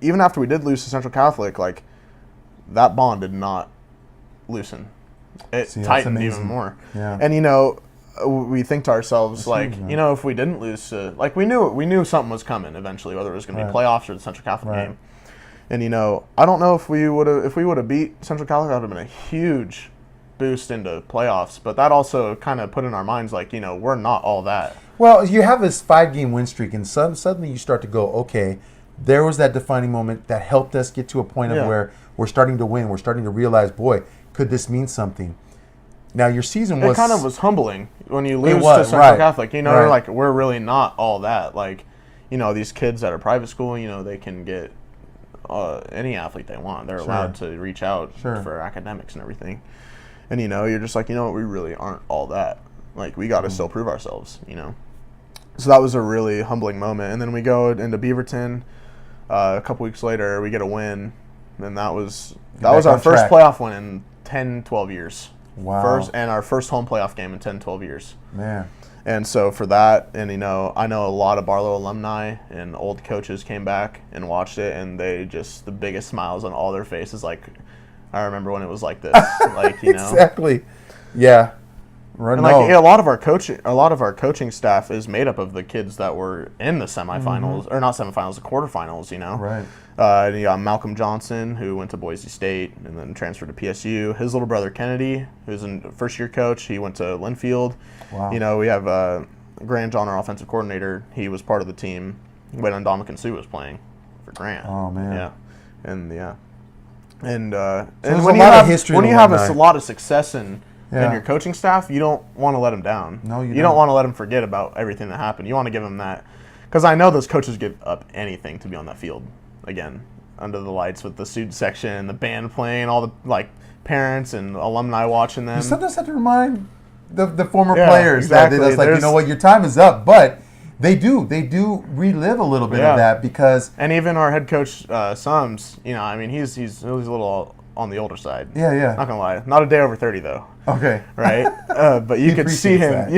even after we did lose to Central Catholic, like, that bond did not loosen. It tightened even more. Yeah. And, we think to ourselves, like, if we didn't lose to, like, we knew something was coming eventually, whether it was going to be playoffs or the Central Catholic game. And I don't know if we would have beat Central Catholic, that would have been a huge boost into playoffs. But that also kind of put in our minds, like, we're not all that. Well, you have this 5-game win streak, and suddenly you start to go, okay, there was that defining moment that helped us get to a point of where we're starting to win. We're starting to realize, boy, could this mean something? Now, your season was... It kind of was humbling when you lose to Central Catholic. You're like, we're really not all that. Like, these kids at a private school, they can get any athlete they want. They're allowed to reach out for academics and everything. And, you're just like, we really aren't all that. Like, we got to still prove ourselves, So that was a really humbling moment. And then we go into Beaverton. A couple weeks later, we get a win. And that was our first playoff win in 10, 12 years. Wow. Our first home playoff game in 10, 12 years. Man. And so for that, and I know a lot of Barlow alumni and old coaches came back and watched it, and they just, the biggest smiles on all their faces, like, I remember when it was like this. Like, Exactly. Yeah. And a lot of our coaching staff is made up of the kids that were in the semifinals, or not semifinals, the quarterfinals, Right. You got Malcolm Johnson, who went to Boise State and then transferred to PSU. His little brother Kennedy, who's a first-year coach, he went to Linfield. Wow. We have Grant John, our offensive coordinator. He was part of the team when Ndamukong Suh was playing for Grant. Oh, man. Yeah. And when you have a lot of success in your coaching staff, you don't want to let them down. No, you don't want to let them forget about everything that happened. You want to give them that, because I know those coaches give up anything to be on that field again, under the lights with the student section, the band playing, all the parents and alumni watching them. You sometimes have to remind the former Yeah, players exactly. that you know what, your time is up, but they do relive a little bit of that, because and even our head coach Sums, he's a little on the older side. Yeah. Not gonna lie, not a day over 30 though. Okay. Right, but you could see him.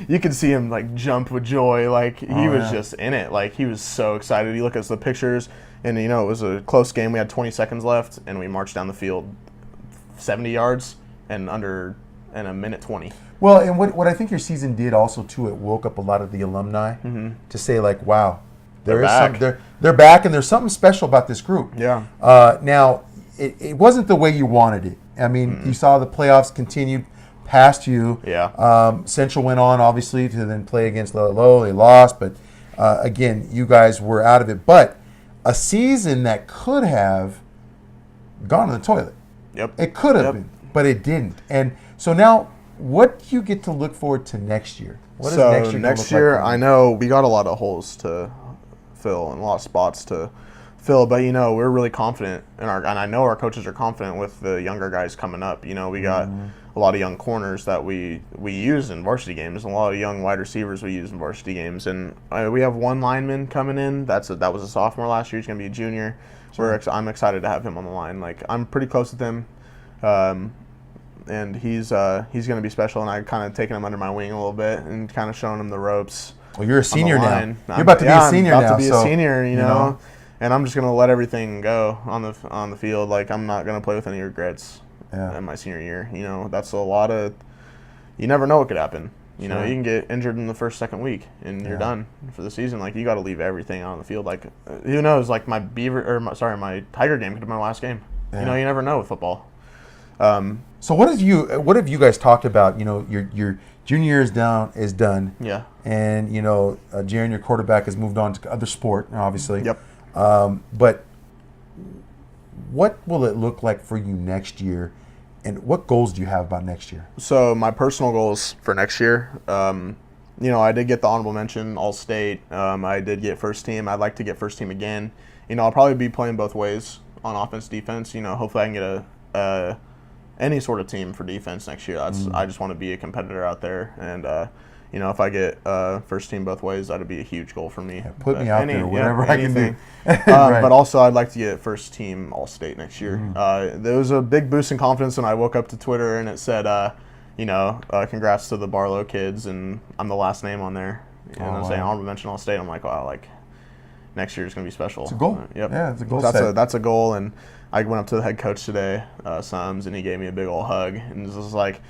You could see him like jump with joy, like he was just in it. Like he was so excited. You look at the pictures, and it was a close game. We had 20 seconds left, and we marched down the field 70 yards in a minute 20. Well, and what I think your season did also too, it woke up a lot of the alumni to say like, wow, they're back, and there's something special about this group. Yeah. Now, it wasn't the way you wanted it. I mean, you saw the playoffs continued past you. Yeah. Central went on, obviously, to then play against Low. They lost, but again, you guys were out of it. But a season that could have gone to the toilet. Yep. It could have been, but it didn't. And so now, what do you get to look forward to next year? What is next year? Next year, I know we got a lot of holes to fill and a lot of spots to fill, but we're really confident and I know our coaches are confident with the younger guys coming up. We got a lot of young corners that we use in varsity games, and a lot of young wide receivers we use in varsity games, and we have one lineman coming in. That was a sophomore last year. He's going to be a junior. Sure. I'm excited to have him on the line. Like, I'm pretty close with him. And he's going to be special, and I kind of taken him under my wing a little bit and kind of showing him the ropes. Well, you're a senior now. You're about to be a senior now. I'm about to be a senior, you know, and I'm just going to let everything go on the field. Like, I'm not going to play with any regrets in my senior year. That's a lot of – you never know what could happen. You know, you can get injured in the second week, and you're done for the season. Like, you got to leave everything out on the field. Like, who knows? Like, my Tiger game could be my last game. Yeah. You never know with football. So what have you guys talked about? Your junior year is done. Yeah. And Jaron, your quarterback, has moved on to other sport, obviously. Yep. But what will it look like for you next year, and what goals do you have about next year? So my personal goals for next year, I did get the honorable mention All-State. I did get first team. I'd like to get first team again. I'll probably be playing both ways on offense, defense. Hopefully I can get any sort of team for defense next year. I just want to be a competitor out there, and if I get first team both ways, that'd be a huge goal for me. Yeah, put me out there, whatever I can do. Right. But also, I'd like to get first team All-State next year. There was a big boost in confidence when I woke up to Twitter and it said, congrats to the Barlow kids, and I'm the last name on there. And I'm saying honorable mention All-State. I'm like, wow, like next year is gonna be special. It's a goal. Yep. Yeah, it's a goal. That's a goal, and I went up to the head coach today, Sums, and he gave me a big old hug, and was just like,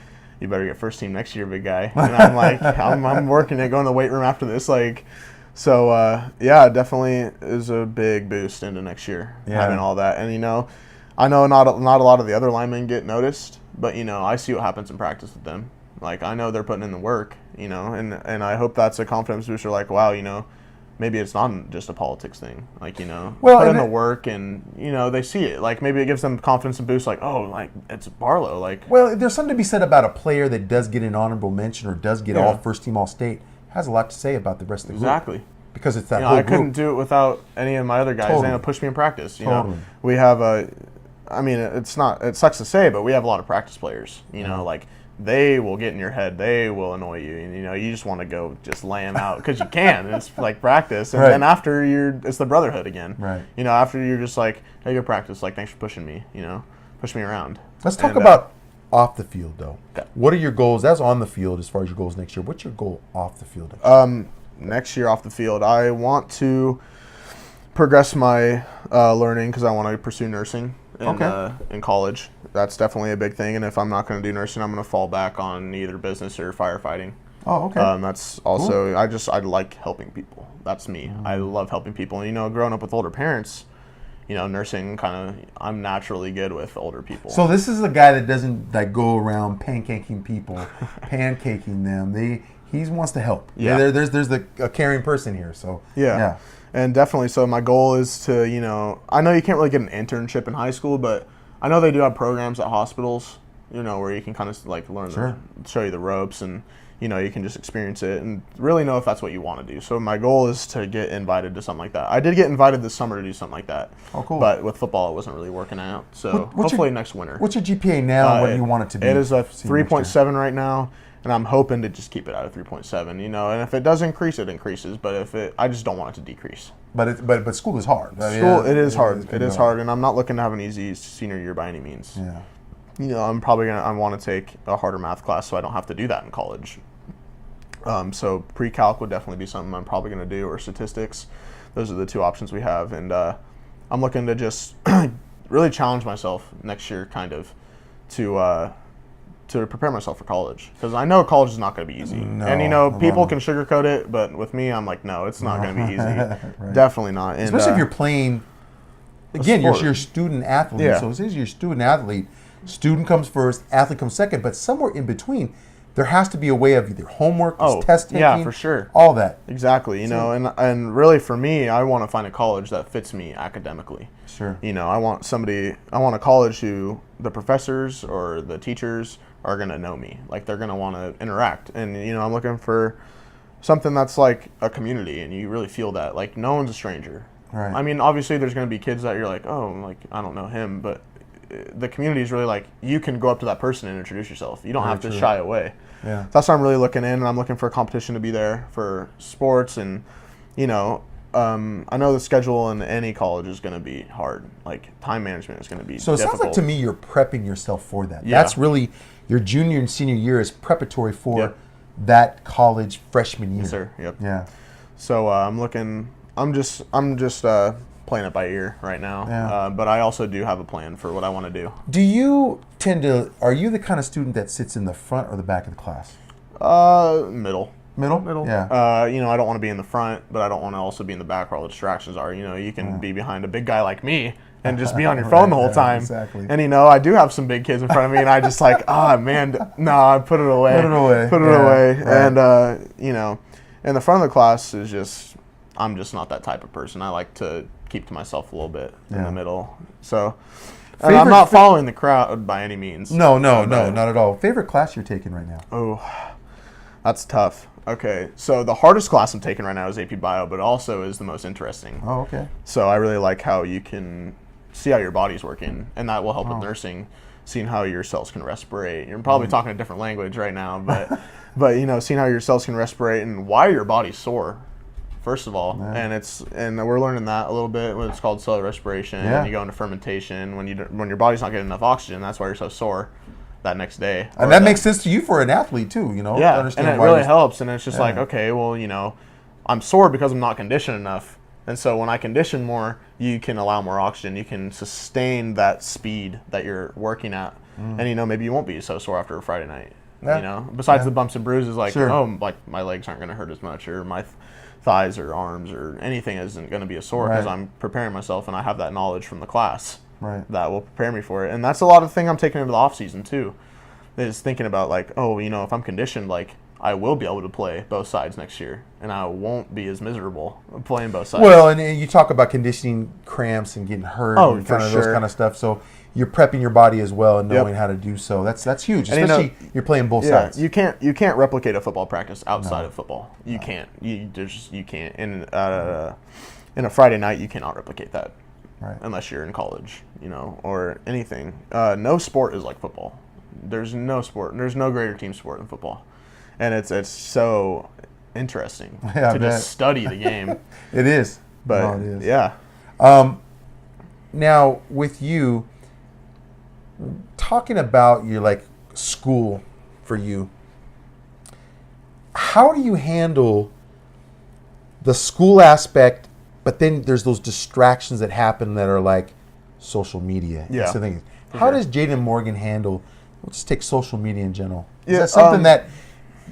"You better get first team next year, big guy." And I'm like, "I'm working it, going to the weight room after this." Like, so definitely is a big boost into next year having all that. And I know not a lot of the other linemen get noticed, but I see what happens in practice with them. Like, I know they're putting in the work, and I hope that's a confidence booster. Like, wow, maybe it's not just a politics thing. Like, put in the work, and, they see it. Like, maybe it gives them confidence and boost, like, oh, like, it's Barlow. Like, well, there's something to be said about a player that does get an honorable mention or does get all first team All-State. Has a lot to say about the rest of the group. Exactly. Because it's that whole I group. couldn't do it without any of my other guys. Totally. They push me in practice. Totally. We have it sucks to say, but we have a lot of practice players. Like, they will get in your head. They will annoy you. And, you just want to go just lay them out because you can. It's like practice. And then after it's the brotherhood again. Right. After you're just like, hey, go practice. Like, thanks for pushing me, push me around. Let's talk about off the field, though. Okay. What are your goals? That's on the field as far as your goals next year. What's your goal off the field? Next year off the field, I want to progress my learning because I want to pursue nursing in college. That's definitely a big thing, and if I'm not going to do nursing, I'm going to fall back on either business or firefighting. Oh, okay. That's also cool. I like helping people. That's me. I love helping people. And, growing up with older parents, nursing I'm naturally good with older people. So this is a guy that doesn't go around pancaking people, pancaking them. He wants to help. Yeah. There's a caring person here. So yeah. And definitely. So my goal is to I know you can't really get an internship in high school, but I know they do have programs at hospitals, where you can kind of learn, show you the ropes, and you can just experience it and really know if that's what you want to do. So my goal is to get invited to something like that. I did get invited this summer to do something like that. Oh, cool. But with football, it wasn't really working out. So hopefully next winter. What's your GPA now? And what do you want it to be? It is a 3.7 right now, and I'm hoping to just keep it at a 3.7. And if it does increase, it increases. But I just don't want it to decrease. But school is hard. It is hard. It is hard, and I'm not looking to have an easy senior year by any means. Yeah. I want to take a harder math class so I don't have to do that in college. So pre-calc would definitely be something I'm probably going to do, or statistics. Those are the two options we have, and I'm looking to just really challenge myself next year, kind of, to prepare myself for college, because I know college is not going to be easy. No, and people can sugarcoat it, but with me, I'm like, no, it's not going to be easy. Right. Definitely not. And, especially if you're playing. Again, you're a student athlete. Yeah. So as you're a student athlete, student comes first, athlete comes second, but somewhere in between, there has to be a way of either homework, test taking, yeah, for sure, all that. Exactly, and really for me, I want to find a college that fits me academically. Sure. I want a college who the professors or the teachers are going to know me, like they're going to want to interact, and I'm looking for something that's like a community, and you really feel that, like no one's a stranger. Right. I mean, obviously there's going to be kids that you're like, oh, like I don't know him, but the community is really like you can go up to that person and introduce yourself. You don't have to shy away. Yeah. That's what I'm really looking in, and I'm looking for a competition to be there for sports, and I know the schedule in any college is going to be hard. Like time management is going to be so it difficult. sounds like to me you're prepping yourself for that. Yeah. That's really your junior and senior year is preparatory for that college freshman year. Yes, sir. Yep. Yeah. So I'm just playing it by ear right now. Yeah. But I also do have a plan for what I want to do. Are you the kind of student that sits in the front or the back of the class? Middle. Middle? Yeah. I don't want to be in the front, but I don't want to also be in the back where all the distractions are. You can be behind a big guy like me and just be on your phone the whole time. Exactly. And I do have some big kids in front of me, and I just like, man, no, I put it away. Put it away. Right. And in the front of the class is just, I'm just not that type of person. I like to keep to myself a little bit in the middle. So, and I'm not following the crowd by any means. No, not at all. Favorite class you're taking right now? Oh, that's tough. Okay, so the hardest class I'm taking right now is AP Bio, but also is the most interesting. Oh, okay. So I really like how you can see how your body's working, and that will help with nursing, seeing how your cells can respirate. You're probably talking a different language right now, but seeing how your cells can respirate and why your body's sore. First of all, and we're learning that a little bit. It's called cellular respiration. Yeah. And you go into fermentation when your body's not getting enough oxygen. That's why you're so sore that next day. And that makes sense to you for an athlete too. Yeah, to understand and it really helps. And it's just like, okay, well, I'm sore because I'm not conditioned enough. And so when I condition more, you can allow more oxygen. You can sustain that speed that you're working at, and maybe you won't be so sore after a Friday night. Yeah. Besides the bumps and bruises, like Sure. like my legs aren't going to hurt as much, or my thighs or arms or anything isn't going to be a sore because I'm preparing myself and I have that knowledge from the class that will prepare me for it. And that's a lot of thing I'm taking into the off season too, is thinking about like, if I'm conditioned, like I will be able to play both sides next year and I won't be as miserable playing both sides. Well, and you talk about conditioning cramps and getting hurt and for those sure. kind of stuff. So you're prepping your body as well and knowing how to do so. That's huge, especially you're playing both sides. You can't replicate a football practice outside of football. You can't. You can't. In a Friday night, you cannot replicate that unless you're in college, or anything. No sport is like football. There's no sport. There's no greater team sport than football, and it's so interesting to just study the game. It is, but it is. Yeah. Now with you. Talking about your school for you, how do you handle the school aspect, but then there's those distractions that happen that are like social media? Yeah. So how does Jadon Morgan handle, let's take social media in general? Is that something that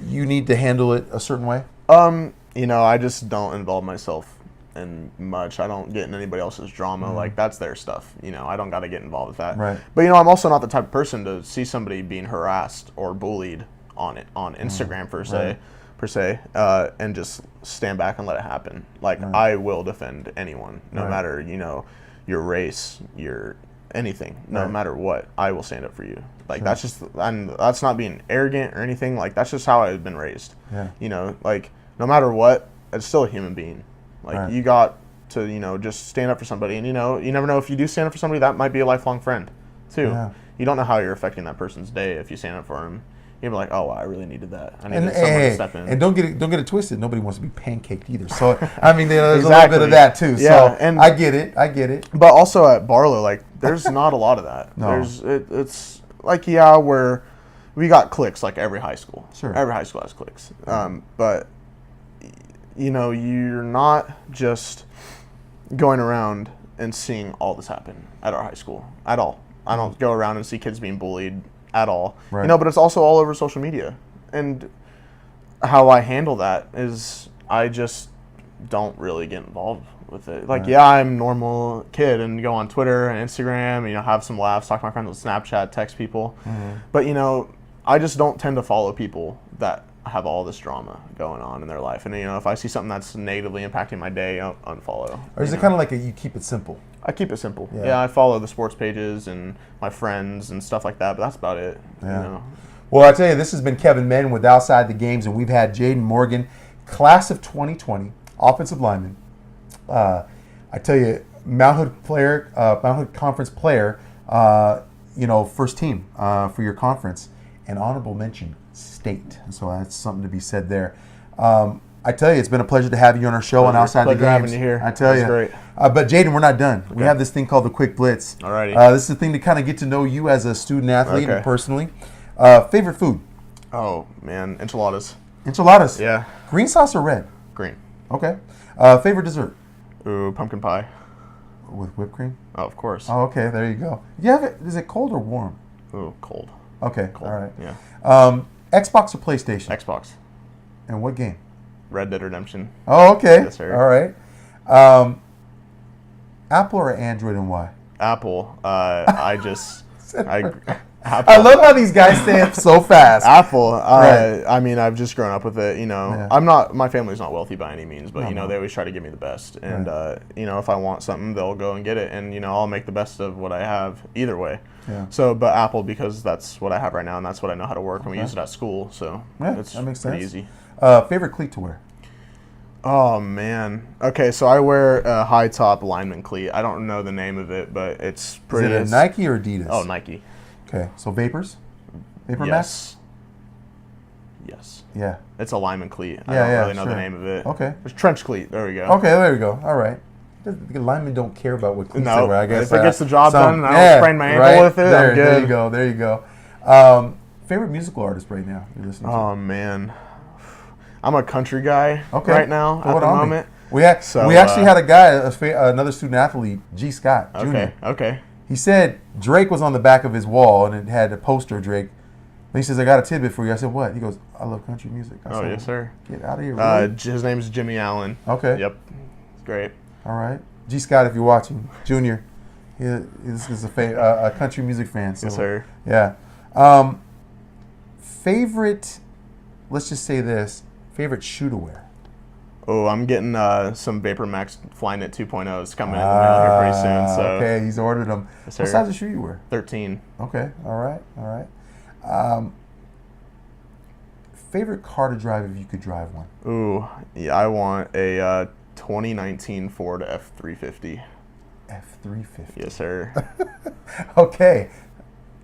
you need to handle it a certain way? I just don't involve myself in much. I don't get in anybody else's drama. Like that's their stuff. I don't got to get involved with that. Right. But I'm also not the type of person to see somebody being harassed or bullied on Instagram per se, and just stand back and let it happen. Like I will defend anyone, no matter your race, your anything, no matter what. I will stand up for you. Like that's just, and that's not being arrogant or anything. Like that's just how I've been raised. Yeah. Like no matter what, it's still a human being. Like you got to, just stand up for somebody, and you never know, if you do stand up for somebody, that might be a lifelong friend, too. Yeah. You don't know how you're affecting that person's day if you stand up for him. You'll be like, oh, I really needed that. I needed someone to step in. And don't get it twisted. Nobody wants to be pancaked either. So I mean, there's a little bit of that too. Yeah, so and I get it. But also at Barlow, there's not a lot of that. No. It's where we got cliques like every high school. Sure. Every high school has cliques. But you're not just going around and seeing all this happen at our high school at all. I don't go around and see kids being bullied at all. Right. But it's also all over social media. And how I handle that is I just don't really get involved with it. Like, yeah, I'm a normal kid and go on Twitter and Instagram and, have some laughs, talk to my friends on Snapchat, text people. But, I just don't tend to follow people that have all this drama going on in their life. And, if I see something that's negatively impacting my day, I'll unfollow. Or is it kind of like you keep it simple? I keep it simple. Yeah, I follow the sports pages and my friends and stuff like that, but that's about it. Yeah. Well, I tell you, this has been Kevin Madden with Outside the Games, and we've had Jadon Morgan, class of 2020, offensive lineman. I tell you, Mount Hood player, Mount Hood Conference player, first team for your conference, and honorable mention state. So that's something to be said there. I tell you, it's been a pleasure to have you on our show on Outside the Games. Having you here. I tell you. Great. But Jadon, we're not done. Okay. We have this thing called the Quick Blitz. Alrighty. This is a thing to kind of get to know you as a student athlete and personally. Favorite food? Oh, man. Enchiladas. Enchiladas? Yeah. Green sauce or red? Green. Okay. Favorite dessert? Ooh, pumpkin pie. With whipped cream? Oh, of course. Oh, okay. There you go. You have it. Is it cold or warm? Ooh, cold. Okay. Cold. All right. Yeah. Xbox or PlayStation? Xbox. And what game? Red Dead Redemption. Oh, okay. Yes, sir. All right. Apple or Android, and why? Apple. Apple. I love how these guys say it so fast. Apple. Right. I mean, I've just grown up with it. Yeah. I'm not. My family's not wealthy by any means, but No. they always try to give me the best. And if I want something, they'll go and get it. And I'll make the best of what I have either way. Yeah. So, but Apple, because that's what I have right now, and that's what I know how to work, and we use it at school. So it's that makes pretty sense. easy. Favorite cleat to wear? Oh man. Okay, so I wear a high top lineman cleat. I don't know the name of it, but it's pretty. Is it a Nike or Adidas? Oh, Nike. Okay, so Vapors? Vapor Yes. Max? Yes. Yeah. It's a lineman cleat. I Yeah, don't yeah, really know the sure. name of it. Okay. It's trench cleat. There we go. Okay, there we go. All right. The linemen don't care about what cleats they wear, I guess. If it gets the job done and I don't sprain my ankle with it, I'm good. There you go. There you go. Favorite musical artist right now you're listening to? Oh, man. I'm a country guy right now Throw at the moment. We actually had a guy, another student athlete, G. Scott Jr. Okay. He said Drake was on the back of his wall and it had a poster of Drake. And he says, I got a tidbit for you. I said, what? He goes, I love country music. I said, yes, sir. Get out of here. Really? His name is Jimmy Allen. Okay. Yep. Great. All right. G. Scott, if you're watching, Junior, this is a country music fan. So, Yes, sir. Yeah. Favorite, let's just say this, favorite shoe to wear? Oh, I'm getting some Vapor Max Flyknit 2.0s coming in the mail here pretty soon. So. Okay, he's ordered them. Yes, what sir. size of shoe you wear? 13. Okay, all right. Favorite car to drive if you could drive one? Ooh, yeah, I want a 2019 Ford F350. F350. Yes, sir. Okay.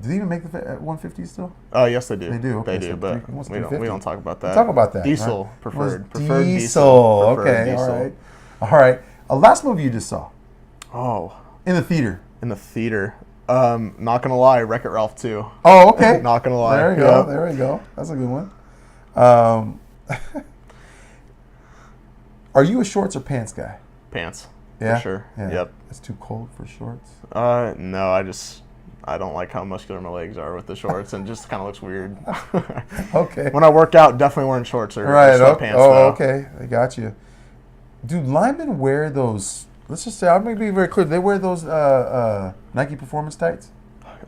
Do they even make the 150 still? Oh, yes, they do. They do. Okay, They do, so but we don't talk about that. Talk about that. Diesel Right? preferred. Diesel. Diesel. Okay. Diesel. All right. All right. Last movie you just saw Oh, in the theater? in the theater. Not gonna lie, Wreck-It Ralph 2. Oh, okay. Not gonna lie. There you go. Yep. There we go. That's a good one. Are you a shorts or pants guy? Pants. Yeah. For sure. Yeah. Yep. It's too cold for shorts. No, I don't like how muscular my legs are with the shorts, and just kind of looks weird. Okay. When I work out, definitely wearing shorts or Right. sweatpants. Oh, though. okay. I got you. Do linemen wear those? Let's just say, I'm going to be very clear. They wear those Nike Performance tights?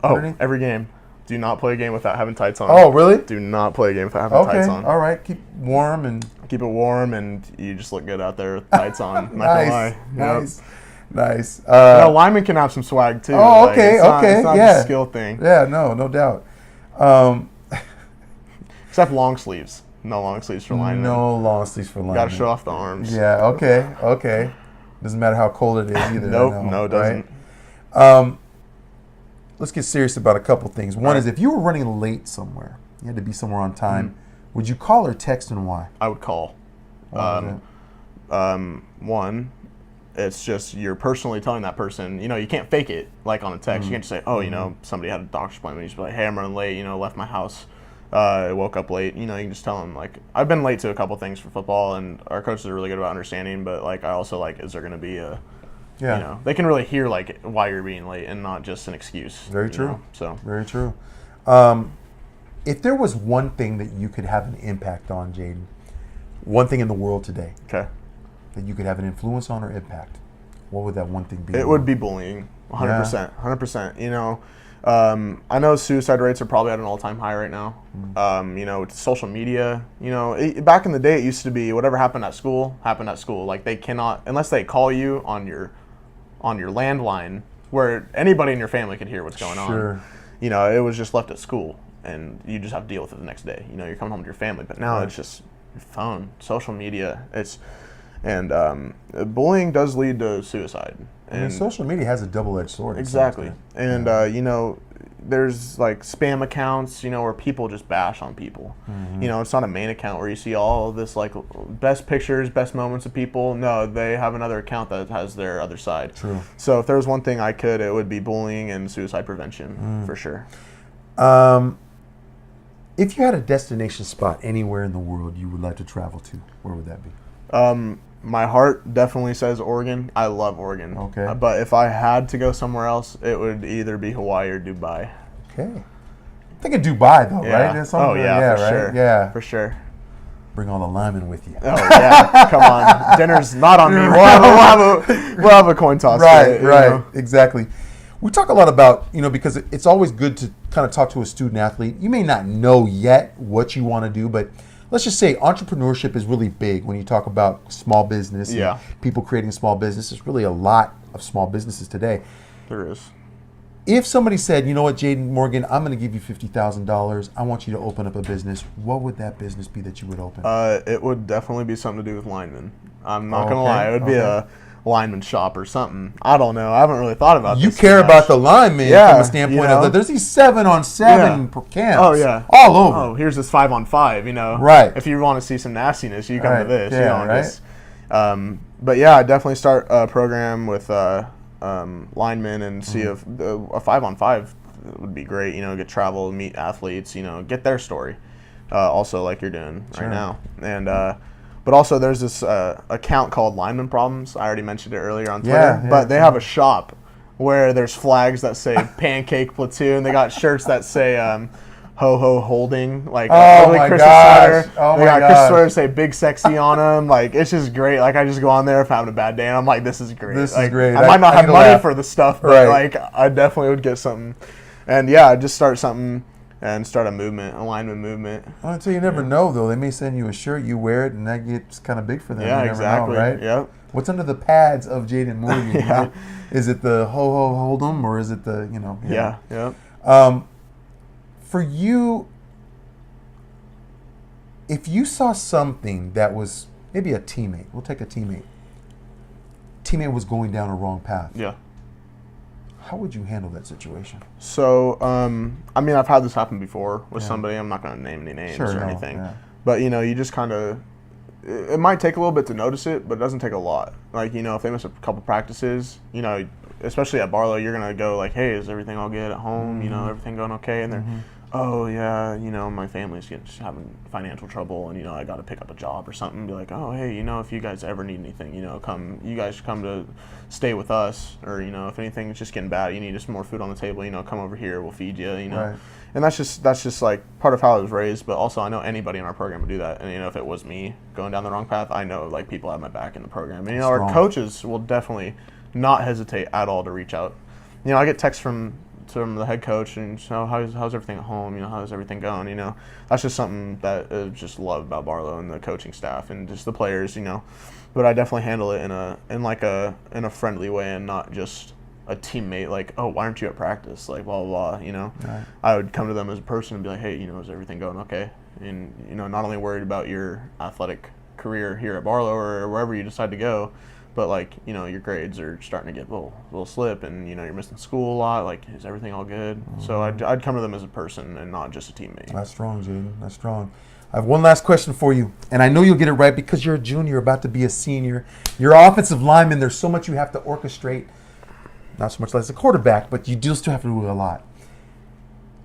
Oh, Underneath? every game. Do not play a game without having tights on. Oh, really? Do not play a game without having tights on. All right. Keep warm and Keep it warm, and you just look good out there with tights on. Not nice. gonna lie. Nice. Nice. Linemen can have some swag too. Oh, okay. It's not, okay. It's not yeah. just a skill thing. Yeah. No doubt. Except long sleeves. No long sleeves for linemen. No long sleeves for linemen. Got to show off the arms. Yeah. Okay. Doesn't matter how cold it is either. Nope. I know, No, it doesn't. Right? Let's get serious about a couple things. One is if you were running late somewhere, you had to be somewhere on time. Would you call or text, and why? I would call. Why was One, it's just you're personally telling that person, you can't fake it like on a text. You can't just say, oh, somebody had a doctor's appointment. You just be like, hey, I'm running late, left my house, woke up late. You can just tell them, like, I've been late to a couple things for football, and our coaches are really good about understanding, but, like, I also, like, is there going to be a, they can really hear, like, why you're being late and not just an excuse. Very true. So Very true. If there was one thing that you could have an impact on, Jadon, one thing in the world today okay. that you could have an influence on or impact, What would that one thing be? It would be bullying, 100%, 100%. You know, I know suicide rates are probably at an all-time high right now. You know, with social media, you know, back in the day, it used to be whatever happened at school, happened at school. Like, they cannot, unless they call you on your landline, where anybody in your family could hear what's going on. You know, it was just left at school, and you just have to deal with it the next day. You know, you're coming home to your family, but now it's just your phone, social media. Bullying does lead to suicide. And social media has a double-edged sword. Exactly. And, you know, there's like spam accounts, you know, where people just bash on people. You know, it's not a main account where you see all of this like best pictures, best moments of people. No, they have another account that has their other side. True. So if there was one thing it would be bullying and suicide prevention for sure. If you had a destination spot anywhere in the world you would like to travel to, where would that be? My heart definitely says Oregon. I love Oregon. Okay. But if I had to go somewhere else, it would either be Hawaii or Dubai. Okay. Think of Dubai though, right? Yeah. Oh yeah, for sure. Yeah, for sure. Bring all the linemen with you. Oh yeah, come on. Dinner's not on me. We'll have a coin toss. Right, right, exactly. We talk a lot about, you know, because it's always good to kind of talk to a student athlete. You may not know yet what you want to do, but let's just say entrepreneurship is really big when you talk about small business. Yeah. And people creating small business. There's really a lot of small businesses today. There is. If somebody said, you know what, Jadon Morgan, I'm going to give you $50,000. I want you to open up a business. What would that business be that you would open? It would definitely be something to do with linemen. I'm not going to lie. It would be a lineman shop or something. I don't know. I haven't really thought about this. You care about the linemen from a standpoint of there's these 7-on-7 camps. Oh, yeah. All over. Oh, here's this 5-on-5, you know. Right. If you want to see some nastiness, you come to this. Yeah, you know, right. just, but yeah, I'd definitely start a program with linemen and see if a 5-on-5 would be great. You know, get travel, meet athletes, you know, get their story. Also, like you're doing right now. And but also there's this account called Lineman Problems. I already mentioned it earlier on Twitter. But they have a shop where there's flags that say Pancake Platoon. They got shirts that say Ho Ho Holding, like Christmas sweater. They got Christmas sweaters say Big Sexy on them. Like, it's just great. Like, I just go on there if I'm having a bad day and I'm like, this is great. This like, is great. I might not have money for the stuff, but like, I definitely would get something. And yeah, just start something and start a movement, a lineman movement. Well, until you never know, though. They may send you a shirt, you wear it, and that gets kind of big for them. Yeah, you never exactly. know, right? Yep. What's under the pads of Jadon Morgan? Is it the Ho Ho Hold'em, or is it the, you know? Yeah. Yep. For you, if you saw something that was maybe a teammate, we'll take a teammate. Teammate was going down a wrong path. Yeah. How would you handle that situation? So, I mean, I've had this happen before with somebody. I'm not going to name any names or anything. Yeah. But, you know, you just kind of, it might take a little bit to notice it, but it doesn't take a lot. Like, you know, if they miss a couple practices, you know, especially at Barlow, you're going to go like, hey, is everything all good at home? You know, everything going okay? And they're, oh, yeah, you know, my family's having financial trouble and, you know, I got to pick up a job or something. Be like, oh, hey, you know, if you guys ever need anything, you know, you guys come to stay with us, or, you know, if anything's just getting bad, you need just more food on the table, you know, come over here, we'll feed you, you know. Right. And that's just like part of how I was raised, but also I know anybody in our program would do that. And, you know, if it was me going down the wrong path, I know, like, people have my back in the program. And, you know, our coaches will definitely not hesitate at all to reach out. You know, I get texts from the head coach and, you know, how's everything at home, you know, how's everything going, you know. That's just something that I just love about Barlow and the coaching staff and just the players, you know. But I definitely handle it in a friendly way and not just a teammate, like, oh, why aren't you at practice, like, blah, blah, blah, you know. Right. I would come to them as a person and be like, hey, you know, is everything going okay? And, you know, not only worried about your athletic career here at Barlow or wherever you decide to go, but, like, you know, your grades are starting to get a little slip and, you know, you're missing school a lot. Like, is everything all good? So I'd come to them as a person and not just a teammate. That's strong, Jadon. That's strong. I have one last question for you, and I know you'll get it right because you're a junior, about to be a senior. You're an offensive lineman. There's so much you have to orchestrate. Not so much like a quarterback, but you do still have to do a lot.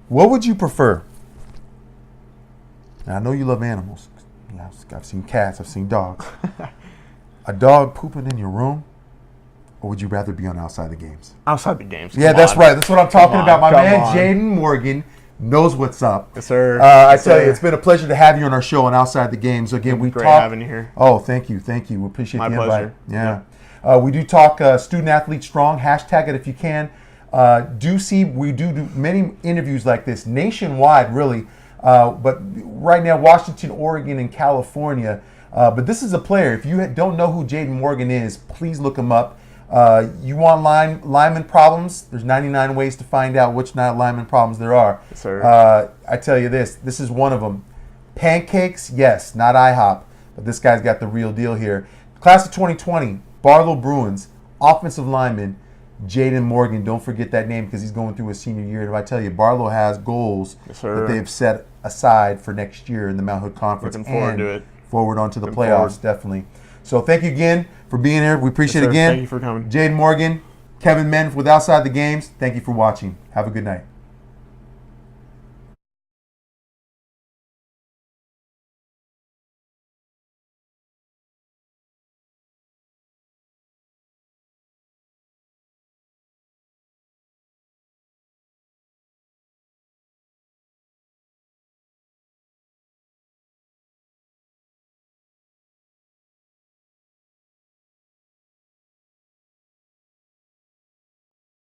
What would you prefer? Now, I know you love animals. I've seen cats. I've seen dogs. A dog pooping in your room, or would you rather be on outside the games? Outside the games. Yeah, that's right. That's what I'm talking about. My man Jadon Morgan knows what's up. Yes, sir. I Yes, tell you, sir. it's been a pleasure to have you on our show on Outside the Games. Again, we Great talk. having you here. Oh, thank you. We appreciate My the pleasure. invite. Yeah. We do talk student athlete strong. Hashtag it if you can. We do many interviews like this nationwide, really. But right now, Washington, Oregon, and California. But this is a player. If you don't know who Jadon Morgan is, please look him up. You want lineman problems? There's 99 ways to find out which lineman problems there are. Yes, sir. I tell you this is one of them. Pancakes, yes, not IHOP, but this guy's got the real deal here. Class of 2020, Barlow Bruins, offensive lineman, Jadon Morgan. Don't forget that name because he's going through his senior year. And I tell you, Barlow has goals Yes, sir. that they've set aside for next year in the Mount Hood Conference. Looking forward and to it. Forward onto the Looking playoffs, forward. definitely. So thank you again for being here. We appreciate Yes, it sir. again. Thank you for coming. Jadon Morgan, Kevin Menn with Outside the Games. Thank you for watching. Have a good night.